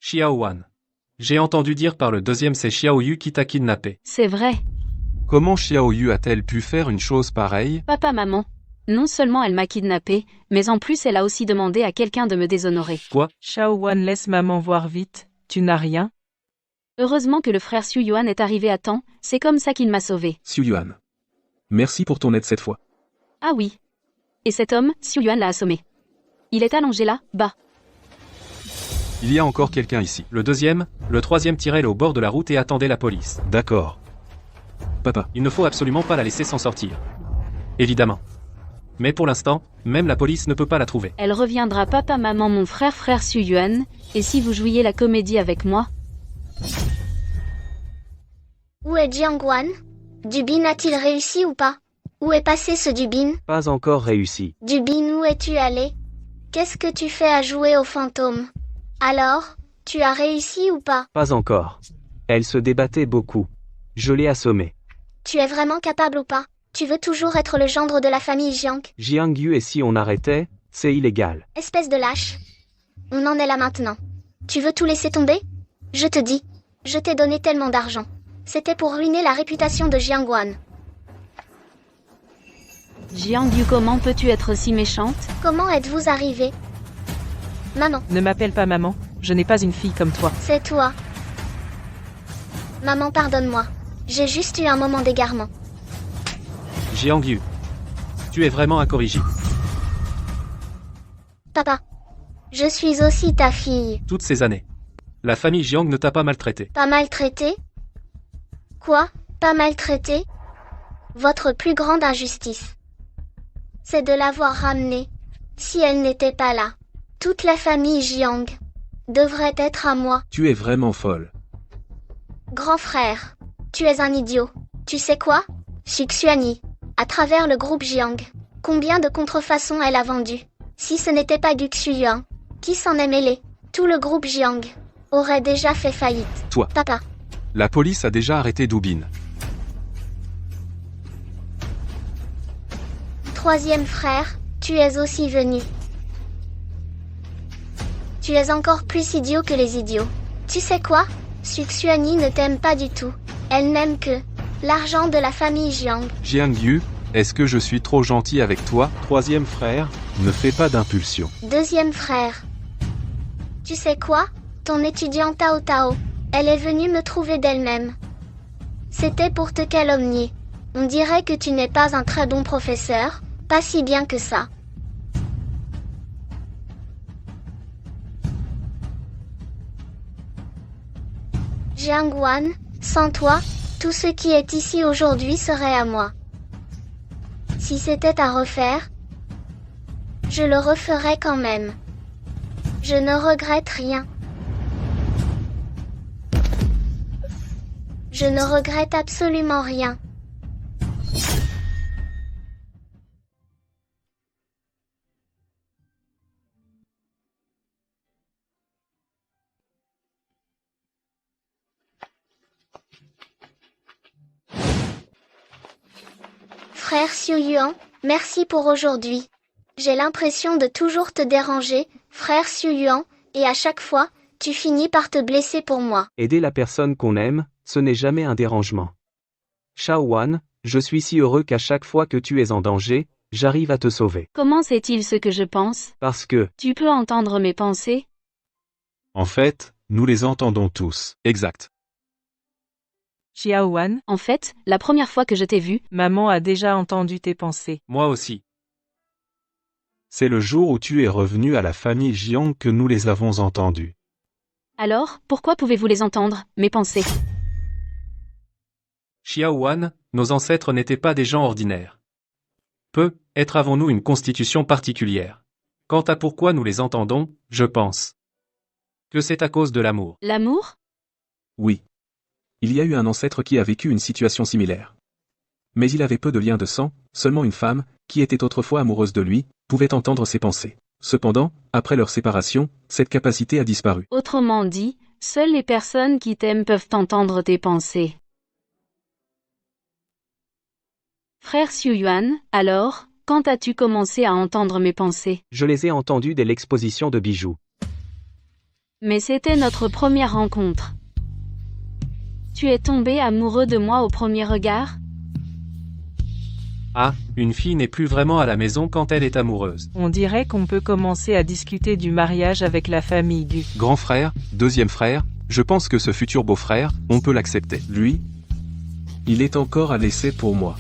S3: Xiaowan. J'ai entendu dire par le deuxième c'est Xiaoyu qui t'a kidnappé.
S2: C'est vrai.
S7: Comment Xiaoyu a-t-elle pu faire une chose pareille?
S2: Papa, maman. Non seulement elle m'a kidnappé, mais en plus elle a aussi demandé à quelqu'un de me déshonorer.
S3: Quoi?
S5: Xiaowan, laisse maman voir vite. Tu n'as rien?
S2: Heureusement que le frère Xu Yuan est arrivé à temps, c'est comme ça qu'il m'a sauvé.
S6: Xu Yuan. Merci pour ton aide cette fois.
S2: Ah oui. Et cet homme, Xu Yuan l'a assommé. Il est allongé là, bas.
S7: Il y a encore quelqu'un ici.
S3: Le deuxième, le troisième tirait au bord de la route et attendait la police.
S8: D'accord.
S6: Papa.
S3: Il ne faut absolument pas la laisser s'en sortir. Évidemment. Mais pour l'instant, même la police ne peut pas la trouver.
S2: Elle reviendra papa, maman, mon frère Xu Yuan, et si vous jouiez la comédie avec moi?
S1: Où est Jiangwan? Dubin a-t-il réussi ou pas? Où est passé ce Dubin?
S10: Pas encore réussi.
S1: Dubin, où es-tu allé? Qu'est-ce que tu fais à jouer aux fantômes? Alors, tu as réussi ou pas?
S10: Pas encore. Elle se débattait beaucoup. Je l'ai assommée.
S1: Tu es vraiment capable ou pas? Tu veux toujours être le gendre de la famille Jiang?
S10: Jiang Yu, et si on arrêtait, c'est illégal.
S1: Espèce de lâche. On en est là maintenant. Tu veux tout laisser tomber? Je te dis. Je t'ai donné tellement d'argent. C'était pour ruiner la réputation de Jiangwan.
S2: Jiang Yu, comment peux-tu être si méchante?
S1: Comment êtes-vous arrivé? Maman,
S5: Ne m'appelle pas maman, je n'ai pas une fille comme toi.
S1: c'est toi. Maman, pardonne-moi. J'ai juste eu un moment d'égarement.
S3: Jiang Yu. Tu es vraiment incorrigible.
S1: Papa. Je suis aussi ta fille.
S3: Toutes ces années. La famille Jiang ne t'a pas maltraité.
S1: Pas maltraité? Quoi? Pas maltraité? Votre plus grande injustice, c'est de l'avoir ramenée. Si elle n'était pas là, toute la famille Jiang devrait être à moi.
S6: Tu es vraiment folle.
S1: Grand frère, tu es un idiot. Tu sais quoi? Shixuani, à travers le groupe Jiang, combien de contrefaçons elle a vendu? Si ce n'était pas du Xuyuan, qui s'en est mêlé, tout le groupe Jiang aurait déjà fait faillite.
S7: Toi.
S1: Papa,
S7: La police a déjà arrêté Dubin.
S1: troisième frère, tu es aussi venu. Tu es encore plus idiot que les idiots. Tu sais quoi? Shixuani ne t'aime pas du tout. Elle n'aime que l'argent de la famille Jiang.
S7: Jiang Yu, est-ce que je suis trop gentil avec toi?
S8: Troisième frère,
S6: Ne fais pas d'impulsion.
S1: Deuxième frère. Tu sais quoi? Ton étudiant Tao Tao, elle est venue me trouver d'elle-même. C'était pour te calomnier. On dirait que tu n'es pas un très bon professeur, pas si bien que ça. Jiangwan, sans toi, tout ce qui est ici aujourd'hui serait à moi. Si c'était à refaire, je le referais quand même. Je ne regrette rien. Je ne regrette absolument rien. Frère Xiu Yuan, merci pour aujourd'hui. J'ai l'impression de toujours te déranger, frère Xiu Yuan, et à chaque fois, tu finis par te blesser pour moi.
S10: Aider la personne qu'on aime, ce n'est jamais un dérangement. Shaowan, je suis si heureux qu'à chaque fois que tu es en danger, j'arrive à te sauver.
S2: Comment sait-il ce que je pense?
S10: Parce que,
S2: Tu peux entendre mes pensées?
S8: en fait, nous les entendons tous.
S7: Exact.
S5: Xiaowan,
S2: En fait, la première fois que je t'ai vu,
S5: maman a déjà entendu tes pensées.
S3: Moi aussi.
S8: C'est le jour où tu es revenu à la famille Jiang que nous les avons entendus.
S2: alors, pourquoi pouvez-vous les entendre, mes pensées?
S3: Xiaowan, nos ancêtres n'étaient pas des gens ordinaires. Peut-être avons-nous une constitution particulière. Quant à pourquoi nous les entendons, je pense que c'est à cause de l'amour.
S2: L'amour?
S6: Oui. Il y a eu un ancêtre qui a vécu une situation similaire. Mais il avait peu de liens de sang, seulement une femme, qui était autrefois amoureuse de lui, pouvait entendre ses pensées. Cependant, après leur séparation, cette capacité a disparu.
S2: Autrement dit, seules les personnes qui t'aiment peuvent entendre tes pensées. Frère Xiu Yuan, alors, quand as-tu commencé à entendre mes pensées?
S10: je les ai entendues dès l'exposition de bijoux.
S2: Mais c'était notre première rencontre. Tu es tombé amoureux de moi au premier regard?
S3: Ah, une fille n'est plus vraiment à la maison quand elle est amoureuse.
S5: On dirait qu'on peut commencer à discuter du mariage avec la famille Gu.
S7: Grand frère, deuxième frère, je pense que ce futur beau-frère, on peut l'accepter.
S6: Lui, il est encore à laisser pour moi.